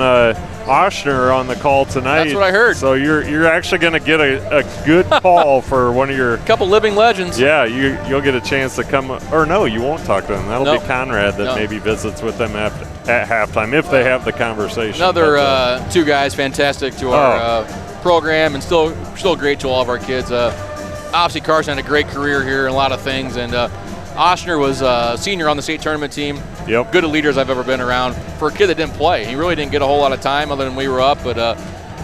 Oshner on the call tonight. That's what I heard. So you're actually going to get a good call for one of your couple living legends. Yeah, you'll get a chance to come. Or no, you won't talk to them. That'll be Conrad that maybe visits with them at halftime if they have the conversation. Another two guys, fantastic to our program, and still great to all of our kids. Obviously, Carson had a great career here in a lot of things, and Oshner was a senior on the state tournament team. Yep. Good leaders I've ever been around. For a kid that didn't play, he really didn't get a whole lot of time other than we were up, but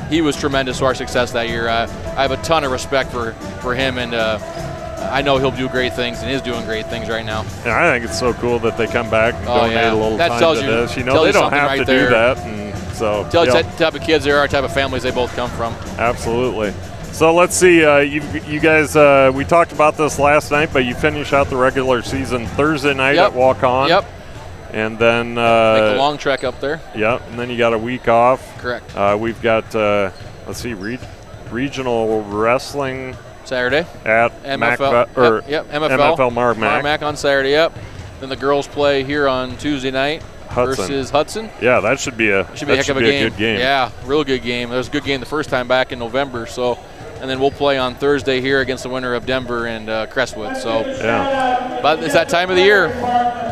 he was tremendous to our success that year. I have a ton of respect for him, and I know he'll do great things and is doing great things right now. And I think it's so cool that they come back and donate a little that time to this. They don't have to do that. And so tells you what type of kids they are, type of families they both come from. Absolutely. So let's see, you guys, we talked about this last night, but you finish out the regular season Thursday night at Walk-On. Yep. And then make a long trek up there. Yeah, and then you got a week off. Correct. We've got let's see, regional wrestling Saturday at MFL. MFL Marmac. Marmac on Saturday. Yep. Then the girls play here on Tuesday night versus Hudson. Yeah, that should be a heck of a good game. Yeah, real good game. It was a good game the first time back in November. So, and then we'll play on Thursday here against the winner of Denver and Crestwood. So yeah, but it's that time of the year.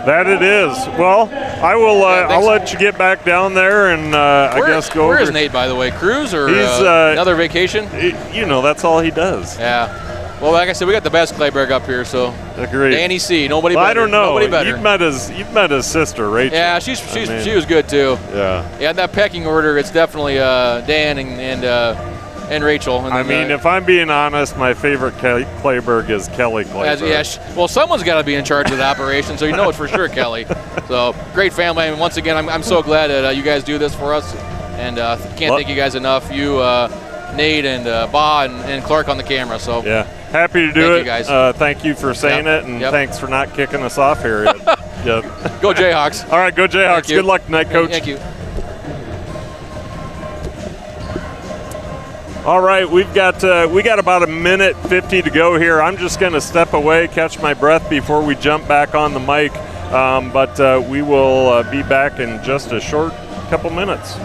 That it is. Well, I will. I'll let you get back down there and I guess go. Where is Nate, by the way? Cruise or he's, another vacation? That's all he does. Yeah. Well, like I said, we got the best Clayberg up here, so. Agreed. Danny C. Nobody better. I don't know. Nobody better. You've met his sister, Rachel. Yeah, she was good too. Yeah. Yeah, that pecking order, it's definitely Dan and Rachel. And I mean, if I'm being honest, my favorite Clayberg is Kelly Clayberg. Well, someone's got to be in charge of the operation, so you know it's for sure Kelly. So great family. I mean, once again, I'm so glad that you guys do this for us, and can't thank you guys enough. You, Nate, and Ba and Clark on the camera. So yeah, happy to do it. Thank you guys. Thank you for saying it, and thanks for not kicking us off here. Go Jayhawks. All right, go Jayhawks. Good luck tonight, Coach. Thank you. All right, we got about 1:50 to go here. I'm just going to step away, catch my breath before we jump back on the mic. But we will be back in just a short couple minutes.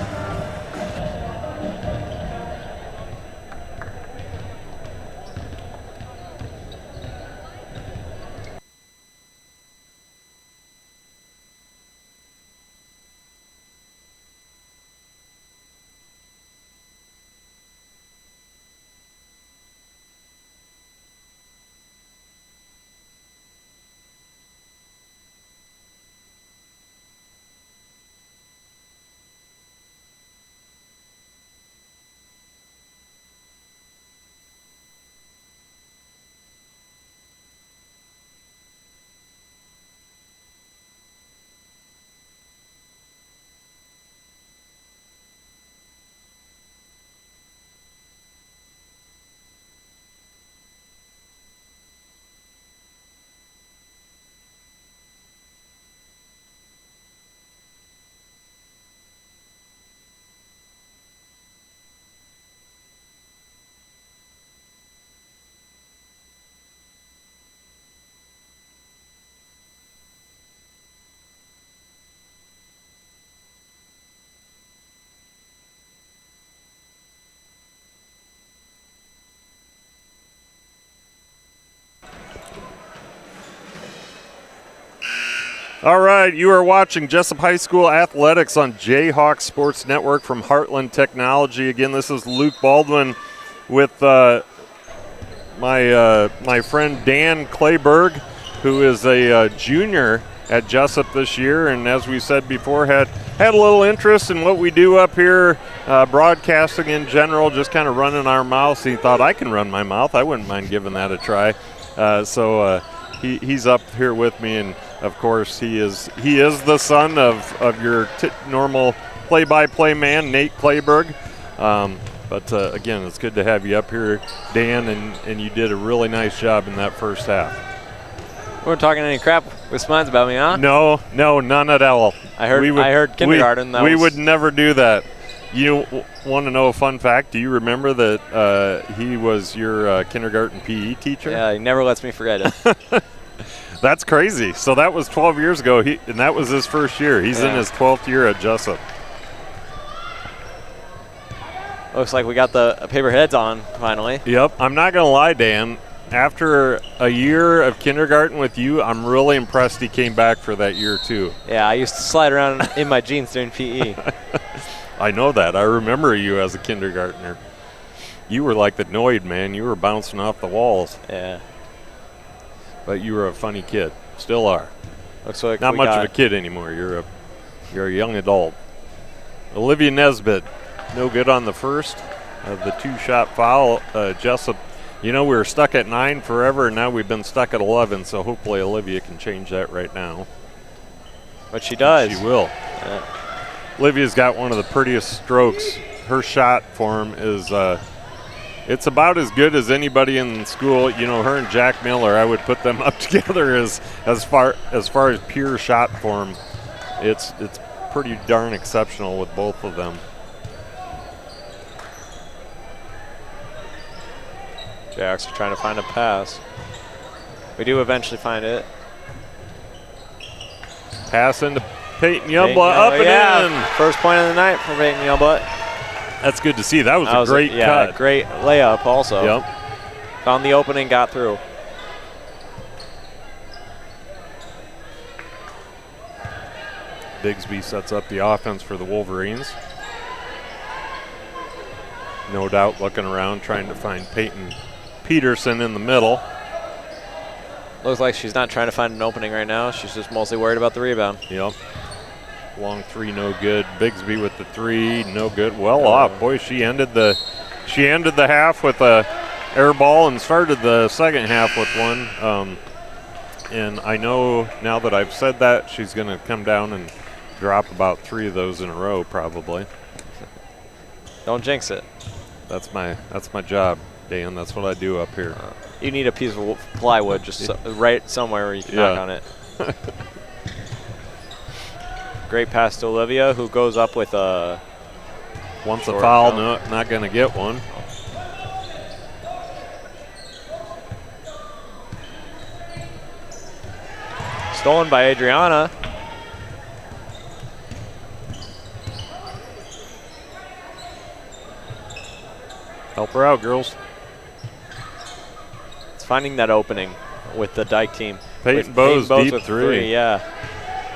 All right, you are watching Jesup High School Athletics on J-Hawks Sports Network from Heartland Technology. Again, this is Luke Baldwin with my friend Dan Clayberg, who is a junior at Jesup this year, and as we said before, had a little interest in what we do up here, broadcasting in general, just kind of running our mouths. He thought, I can run my mouth. I wouldn't mind giving that a try. So he's up here with me, and of course, he is the son of your normal play-by-play man, Nate Clayberg. But again, it's good to have you up here, Dan, and you did a really nice job in that first half. We weren't talking any crap with Smines about me, huh? No, none at all. I heard kindergarten. We would never do that. You want to know a fun fact? Do you remember that he was your kindergarten PE teacher? Yeah, he never lets me forget it. That's crazy. So that was 12 years ago, and that was his first year. He's in his 12th year at Jesup. Looks like we got the paper heads on finally. Yep. I'm not going to lie, Dan. After a year of kindergarten with you, I'm really impressed he came back for that year too. Yeah, I used to slide around in my jeans during PE. I know that. I remember you as a kindergartner. You were like the Noid, man. You were bouncing off the walls. Yeah. But you were a funny kid. Still are. Looks like not much of a kid anymore. You're a young adult. Olivia Nesbitt, no good on the first of the two-shot foul. Jesup, we were stuck at 9 forever, and now we've been stuck at 11, so hopefully Olivia can change that right now. But she does. She will. Yeah. Olivia's got one of the prettiest strokes. Her shot form is it's about as good as anybody in school. Her and Jack Miller, I would put them up together as far as pure shot form. It's pretty darn exceptional with both of them. Jayhawks are trying to find a pass. We do eventually find it. Pass into Peyton Youngblood, up and in. First point of the night for Peyton Youngblood. That's good to see. That was a great cut. Great layup also. Yep. Found the opening, got through. Bigsby sets up the offense for the Wolverines. No doubt looking around, trying to find Peyton Peterson in the middle. Looks like she's not trying to find an opening right now. She's just mostly worried about the rebound. Yep. Long three, no good. Bigsby with the three, no good. Well off. Boy, she ended the half with a air ball and started the second half with one. And I know now that I've said that, she's going to come down and drop about 3 of those in a row probably. Don't jinx it. That's my job, Dan. That's what I do up here. You need a piece of plywood just right somewhere where you can knock on it. Great pass to Olivia, who goes up with a Once a foul, no, not going to get one. Stolen by Adriana. Help her out, girls. It's finding that opening with the Dike team. Peyton Bowes deep with three. Yeah.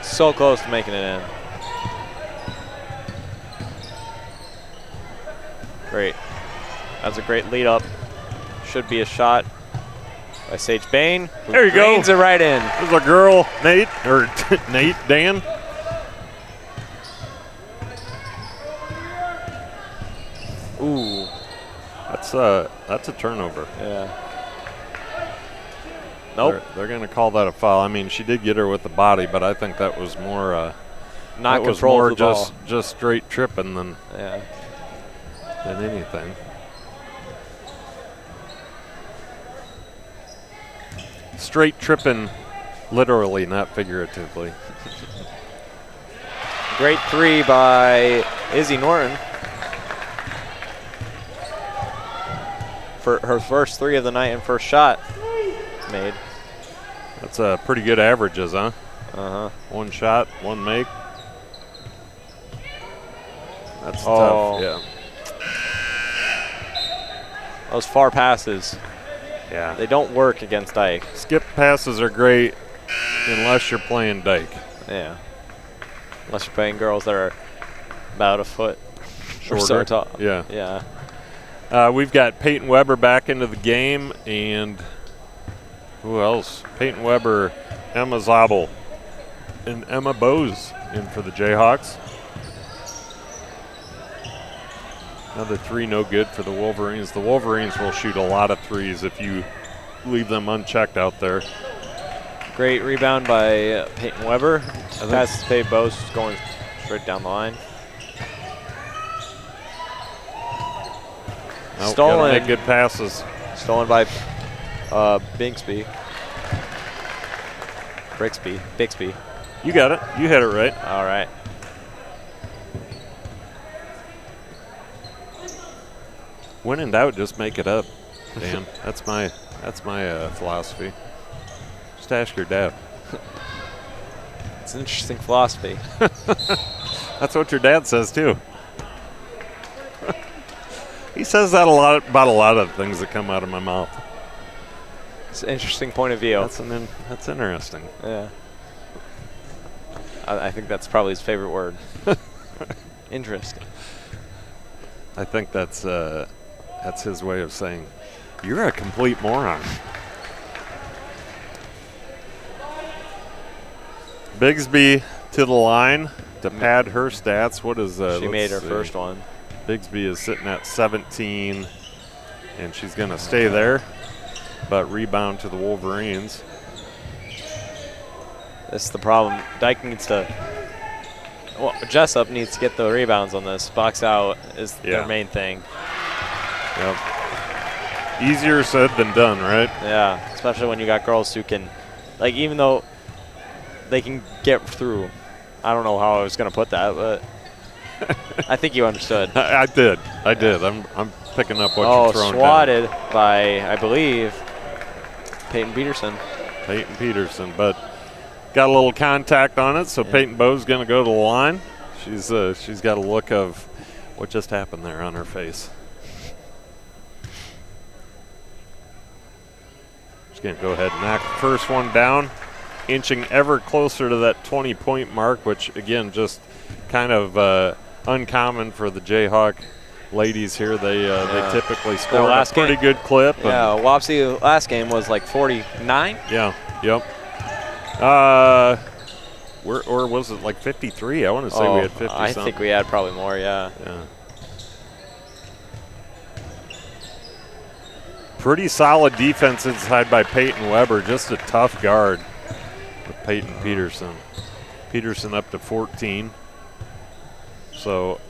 So close to making it in. Great. That's a great lead up. Should be a shot by Sage Bain. There you go. Drains it right in. There's a girl, Nate, or Nate, Dan. Ooh. That's a turnover. Yeah. Nope. They're going to call that a foul. I mean, she did get her with the body, but I think that was more not control of the ball. Just straight tripping than anything. Straight tripping, literally, not figuratively. Great three by Izzy Norton. For her first 3 of the night and first shot made. That's pretty good averages, huh? Uh-huh. 1 shot, 1 make. That's tough, yeah. Those far passes. Yeah. They don't work against Dike. Skip passes are great unless you're playing Dike. Yeah. Unless you're playing girls that are about a foot shorter. Or so tall. Yeah. Yeah. We've got Peyton Weber back into the game, and who else? Peyton Weber, Emma Zabel, and Emma Bowes in for the Jayhawks. Another 3 no good for the Wolverines. The Wolverines will shoot a lot of threes if you leave them unchecked out there. Great rebound by Peyton Weber. Pass to Peyton Bowes, going straight down the line. Nope, Stolen. gotta make good passes. Stolen by Bixby. Bixby. You got it. You hit it right. All right. When in doubt, just make it up, Dan. That's my philosophy. Just ask your dad. It's an interesting philosophy. That's what your dad says too. He says that a lot about a lot of things that come out of my mouth. It's an interesting point of view. That's interesting. Yeah. I think that's probably his favorite word. Interesting. I think that's his way of saying, you're a complete moron. Bigsby to the line to pad her stats. What is she made her first one. Bigsby is sitting at 17, and she's going to stay there, but rebound to the Wolverines. This is the problem. Dike needs to, well, Jesup needs to get the rebounds on this. Box out is their main thing. Yep. Easier said than done, right? Yeah, especially when you got girls who can, like, even though they can get through, I don't know how I was going to put that, but I think you understood. I did. I'm picking up what you're throwing swatted down. by, I believe, Peyton Peterson. Peyton Peterson, but got a little contact on it, so Peyton Bowe's going to go to the line. She's got a look of what just happened there on her face. She's going to go ahead and knock the first one down, inching ever closer to that 20-point mark, which, again, just kind of uncommon for the Jayhawk ladies here. They typically score a pretty good clip. Yeah, Wapsie last game was like 49. Yeah, yep. Or was it like 53? I want to say we had 50 I think we had probably more, yeah. Pretty solid defense inside by Peyton Weber. Just a tough guard with Peyton Peterson. Peterson up to 14. So,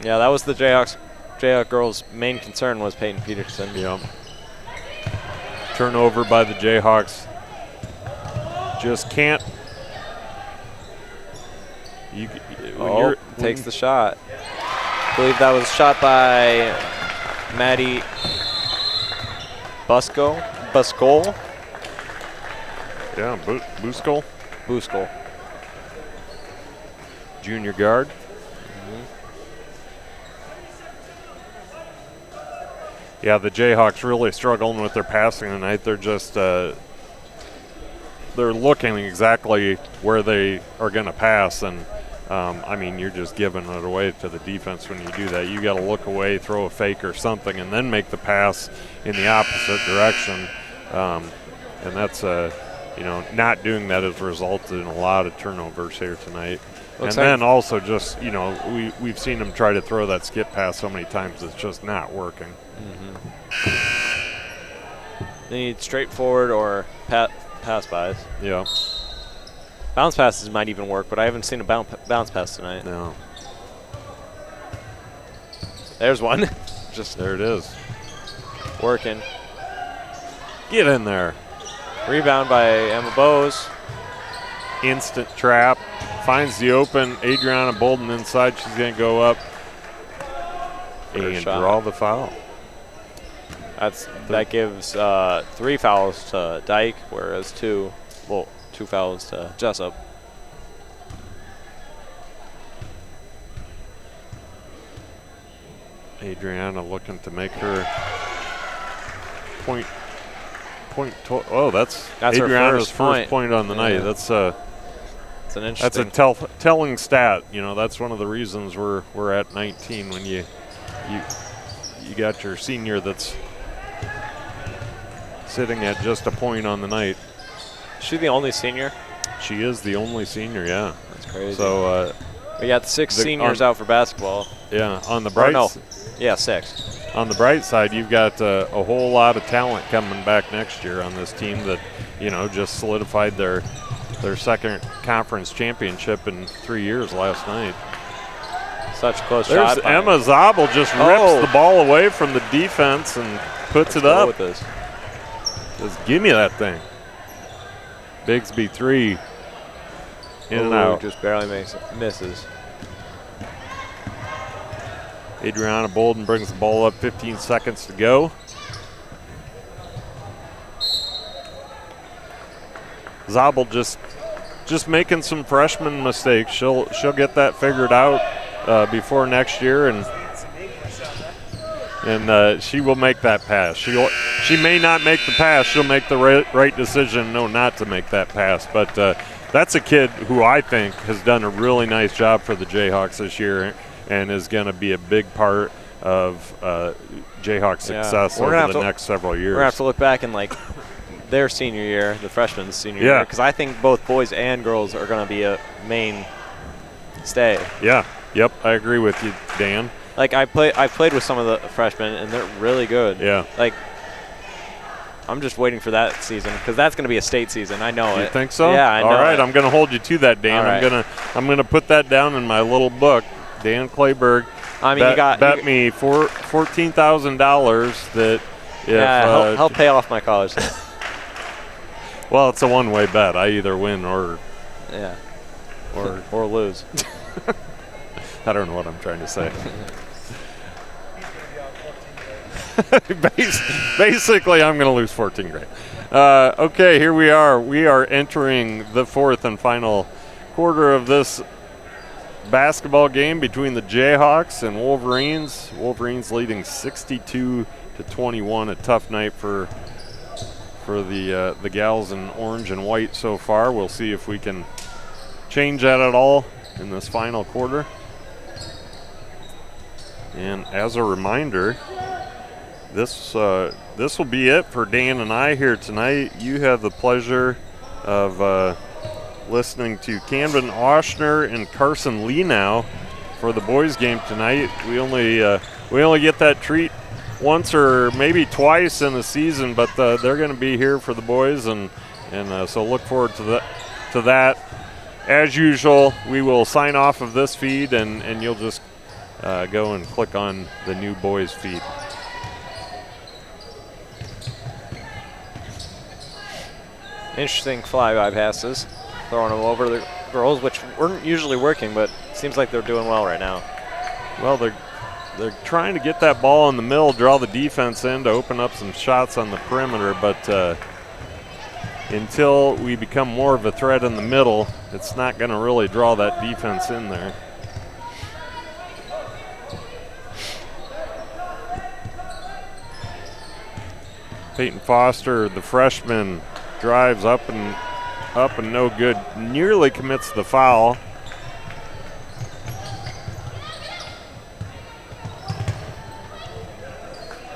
yeah, that was the Jayhawk girls' main concern was Peyton Peterson. Yep. Turnover by the Jayhawks. Just can't. Takes the shot. I believe that was shot by Maddie Buskol. Yeah, Buskol. Buskol. Junior guard. Yeah, the Jayhawks really struggling with their passing tonight. They're just they're looking exactly where they are going to pass, and I mean, you're just giving it away to the defense when you do that. You got to look away, throw a fake or something, and then make the pass in the opposite direction. And that's not doing that has resulted in a lot of turnovers here tonight. Then also just, we've seen them try to throw that skip pass so many times, it's just not working. They need straightforward or pass bys. Yeah. Bounce passes might even work, but I haven't seen a bounce pass tonight. No. There's one. Just there it is. Working. Get in there. Rebound by Emma Bowes. Instant trap. Finds the open. Adriana Bolden inside. She's going to go up and draw the foul. That gives 3 fouls to Dike, whereas 2 fouls to Jesup. Adriana looking to make her point. That's Adriana's first point on the night. That's an interesting. That's a telling stat. That's one of the reasons we're at 19 when you got your senior that's sitting at just a point on the night. Is she the only senior? She is the only senior, yeah. That's crazy. So we got 6 seniors out for basketball. Yeah, on the bright side. Yeah, 6. On the bright side, you've got a whole lot of talent coming back next year on this team that, just solidified their second conference championship in 3 years last night. Such a close shot. There's Emma Zabel just rips the ball away from the defense and puts it up. With this. Just give me that thing. Bigsby 3. In and out. Just barely misses. Adriana Bolden brings the ball up, 15 seconds to go. Zabel just making some freshman mistakes. She'll get that figured out before next year, and she will make that pass. She may not make the pass. She'll make the right decision, not to make that pass. But that's a kid who I think has done a really nice job for the Jayhawks this year and is going to be a big part of Jayhawks' success over the next several years. We're going to have to look back in their senior year, the freshman's senior year, because I think both boys and girls are going to be a main stay. Yeah, yep, I agree with you, Dan. I've played with some of the freshmen, and they're really good. Yeah. I'm just waiting for that season because that's going to be a state season. I know it. You think so? Yeah, I know. All right, it. I'm going to hold you to that, Dan. Right. I'm gonna put that down in my little book. Dan Clayberg. I mean, bet me $14,000 that if help pay off my college. Well, it's a one-way bet. I either win or or lose. I don't know what I'm trying to say. Basically, I'm going to lose 14 grand. Okay, here we are. We are entering the fourth and final quarter of this basketball game between the Jayhawks and Wolverines. Wolverines leading 62-21. A tough night for the gals in orange and white so far. We'll see if we can change that at all in this final quarter. And as a reminder, this will be it for Dan and I here tonight. You have the pleasure of listening to Camden Oshner and Carson Lee now for the boys game tonight. We only get that treat once or maybe twice in the season, but they're going to be here for the boys, and so look forward to that. As usual, we will sign off of this feed, and you'll just go and click on the new boys feed. Interesting flyby passes, throwing them over the girls, which weren't usually working, but it seems like they're doing well right now. Well, they're trying to get that ball in the middle, draw the defense in to open up some shots on the perimeter, but until we become more of a threat in the middle, it's not going to really draw that defense in there. Peyton Foster, the freshman, drives up and no good. Nearly commits the foul.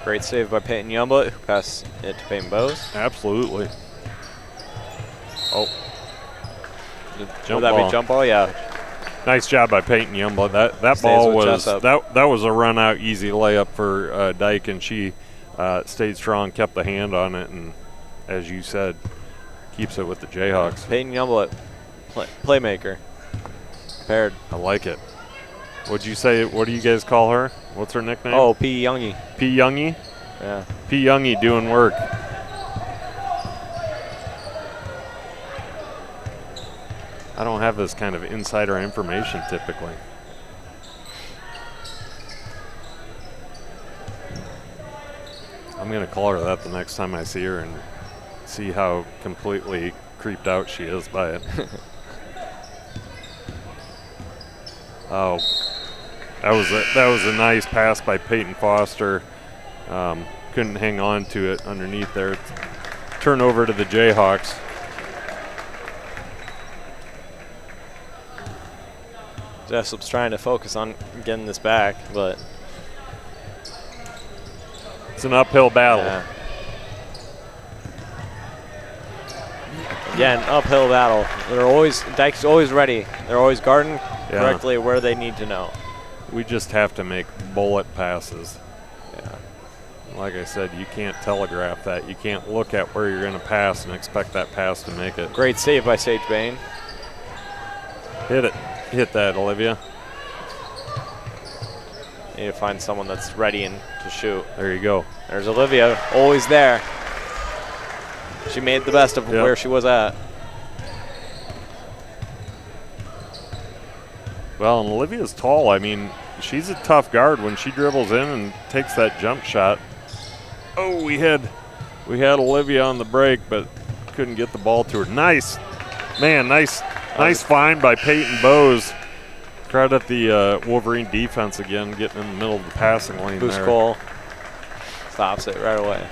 Great save by Peyton Youngblood, who passed it to Peyton Bowes. Absolutely. Oh. Would that be jump ball? Yeah. Nice job by Peyton Youngblood. That ball was that was a run out easy layup for Dike, and she stayed strong, kept the hand on it, and as you said, keeps it with the Jayhawks. Peyton Youngblood, playmaker. Paired. I like it. What'd you say? What do you guys call her? What's her nickname? Oh, P. Youngie. P. Youngie? Yeah. P. Youngie doing work. I don't have this kind of insider information typically. I'm going to call her that the next time I see her and see how completely creeped out she is by it. Oh, that was a nice pass by Peyton Foster. Couldn't hang on to it underneath there. Turnover to the Jayhawks. Jesup's trying to focus on getting this back, but it's an uphill battle. Yeah. Again, uphill battle. Dike's always ready. They're always guarding correctly where they need to know. We just have to make bullet passes. Yeah. Like I said, you can't telegraph that. You can't look at where you're going to pass and expect that pass to make it. Great save by Sage Bain. Hit it. Hit that, Olivia. Need to find someone that's ready and to shoot. There you go. There's Olivia, always there. She made the best of where she was at. Well, and Olivia's tall. I mean, she's a tough guard when she dribbles in and takes that jump shot. Oh, we had Olivia on the break, but couldn't get the ball to her. Nice, man, nice find by Peyton Bowes. Credit the Wolverine defense again, getting in the middle of the passing lane Boost there. Cole stops it right away.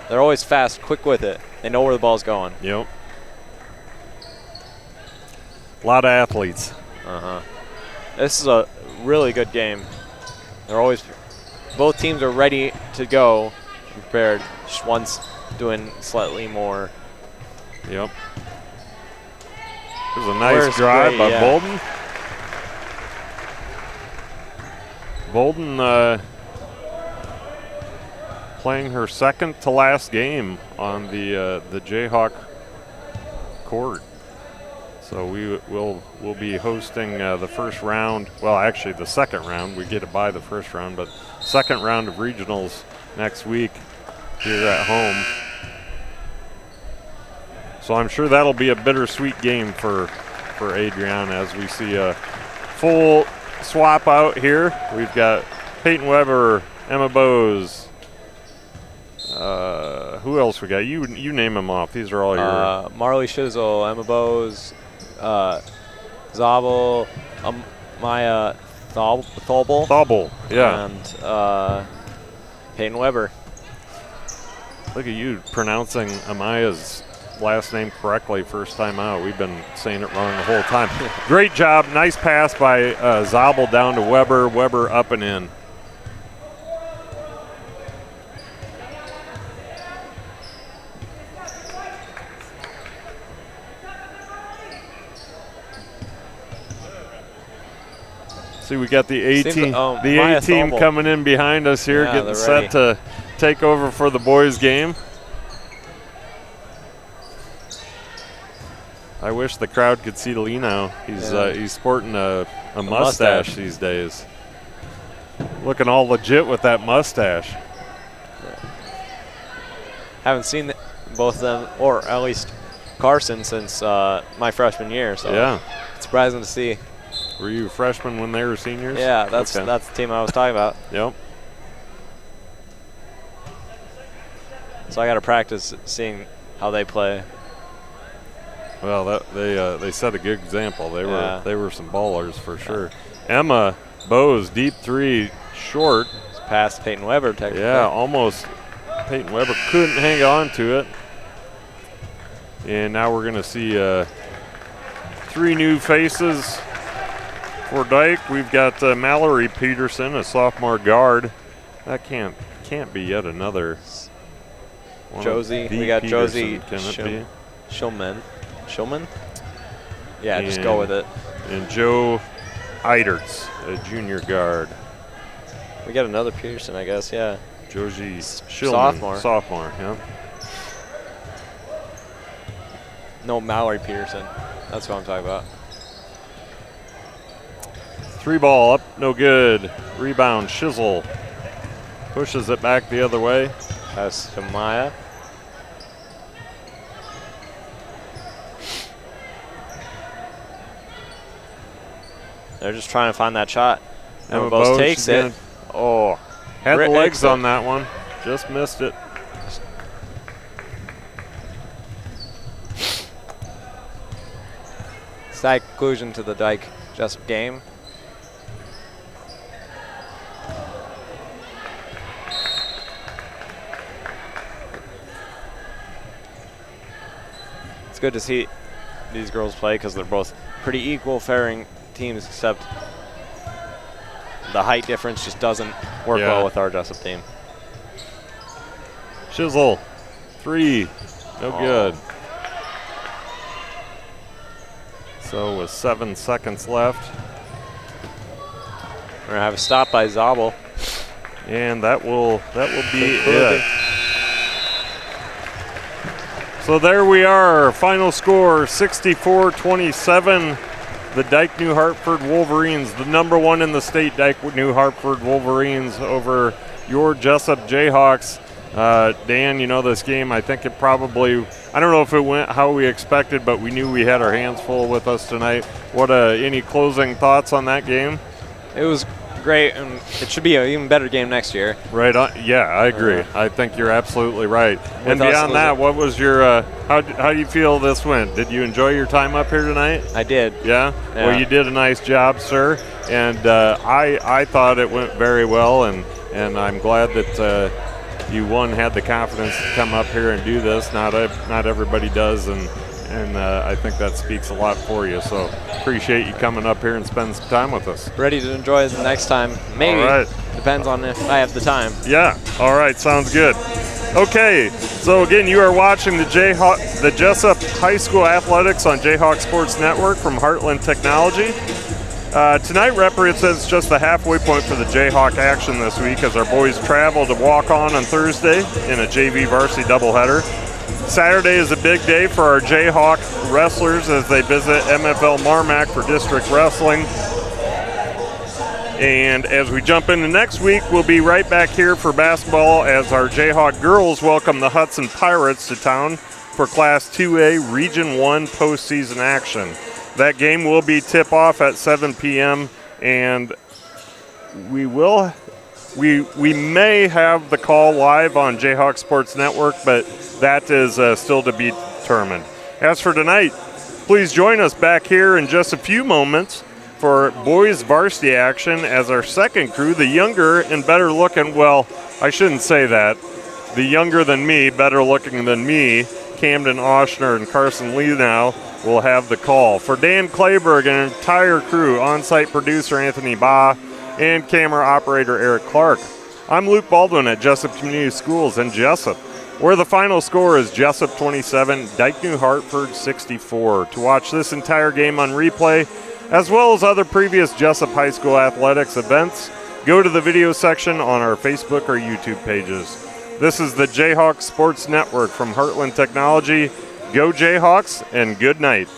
They're always fast, quick with it. They know where the ball's going. Yep. A lot of athletes. This is a really good game. Both teams are ready to go, prepared. Just one's doing slightly more. Yep. There's a nice drive by Bolden. Bolden playing her second to last game on the Jayhawk court. So we'll be hosting the first round. Well, actually the second round. We get to buy the first round, but second round of regionals next week here at home. So I'm sure that'll be a bittersweet game for for Adrian as we see a full swap out here. We've got Peyton Weber, Emma Bowes. Who else we got? You name them off. These are all your. Marley Shizzle, Emma Bowes, Zabel, Maya Thobel. Yeah. And Peyton Weber. Look at you pronouncing Amaya's last name correctly first time out. We've been saying it wrong the whole time. Great job. Nice pass by Zabel down to Weber. Weber up and in. See, we got the A team coming in behind us here, getting set to take over for the boys' game. I wish the crowd could see Lino. He's sporting a mustache these days. Looking all legit with that mustache. Haven't seen both of them, or at least Carson, since my freshman year. So yeah, it's surprising to see. Were you freshmen when they were seniors? Yeah, that's the team I was talking about. Yep. So I got to practice seeing how they play. Well, they set a good example. They were some ballers for sure. Emma Bowes, deep three, short. It's past Peyton Weber technically. Yeah, almost. Peyton Weber couldn't hang on to it. And now we're going to see 3 new faces for Dike. We've got Mallory Peterson, a sophomore guard. That can't be yet another. Josie. We got Josie Shulman. Yeah, just go with it. And Joe Eiderts, a junior guard. We got another Peterson, I guess, yeah. Josie Shulman, sophomore, yeah. No, Mallory Peterson. That's what I'm talking about. 3 ball up, no good. Rebound, Shizzle. Pushes it back the other way. Pass to Maya. They're just trying to find that shot. Emma Bowes takes it. Oh, had the legs on that one. Just missed it. Slight conclusion to the Dike Jesup game. It's good to see these girls play because they're both pretty equal faring teams, except the height difference just doesn't work well with our Jesup team. Shizzle, 3, no good. So with 7 seconds left. We're gonna have a stop by Zabel. And that will be it. So there we are, final score 64-27. The Dike-New Hartford Wolverines, the #1 in the state, Dike-New Hartford Wolverines over your Jesup J-Hawks. Dan, you know this game, I think it probably, I don't know if it went how we expected, but we knew we had our hands full with us tonight. Any closing thoughts on that game? It was great, and it should be an even better game next year. Right on. Yeah, I agree. I think you're absolutely right. And beyond that, what was your how do you feel this went? Did you enjoy your time up here tonight? I did. Yeah? Well, you did a nice job, sir. And I thought it went very well, and I'm glad that you had the confidence to come up here and do this. Not everybody does, and I think that speaks a lot for you. So appreciate you coming up here and spending some time with us. Ready to enjoy the next time. Maybe. All right. Depends on if I have the time. Yeah. All right. Sounds good. Okay. So again, you are watching the Jesup High School Athletics on J-Hawks Sports Network from Heartland Technology. Tonight represents just the halfway point for the J-Hawk action this week as our boys travel to walk on Thursday in a JV varsity doubleheader. Saturday is a big day for our J-Hawk wrestlers as they visit MFL Marmac for district wrestling. And as we jump into next week, we'll be right back here for basketball as our J-Hawk girls welcome the Hudson Pirates to town for Class 2A Region 1 postseason action. That game will be tip-off at 7 p.m., and we may have the call live on J-Hawks Sports Network, but that is still to be determined. As for tonight, please join us back here in just a few moments for boys varsity action as our second crew, the younger and better looking, well, I shouldn't say that, the younger than me, better looking than me, Camden Oshner and Carson Lee now will have the call. For Dan Clayberg and an entire crew, on-site producer Anthony Baugh and camera operator Eric Clark, I'm Luke Baldwin at Jesup Community Schools in Jesup, where the final score is Jesup 27, Dike-New Hartford 64. To watch this entire game on replay, as well as other previous Jesup High School athletics events, go to the video section on our Facebook or YouTube pages. This is the J-Hawks Sports Network from Heartland Technology. Go J-Hawks, and good night.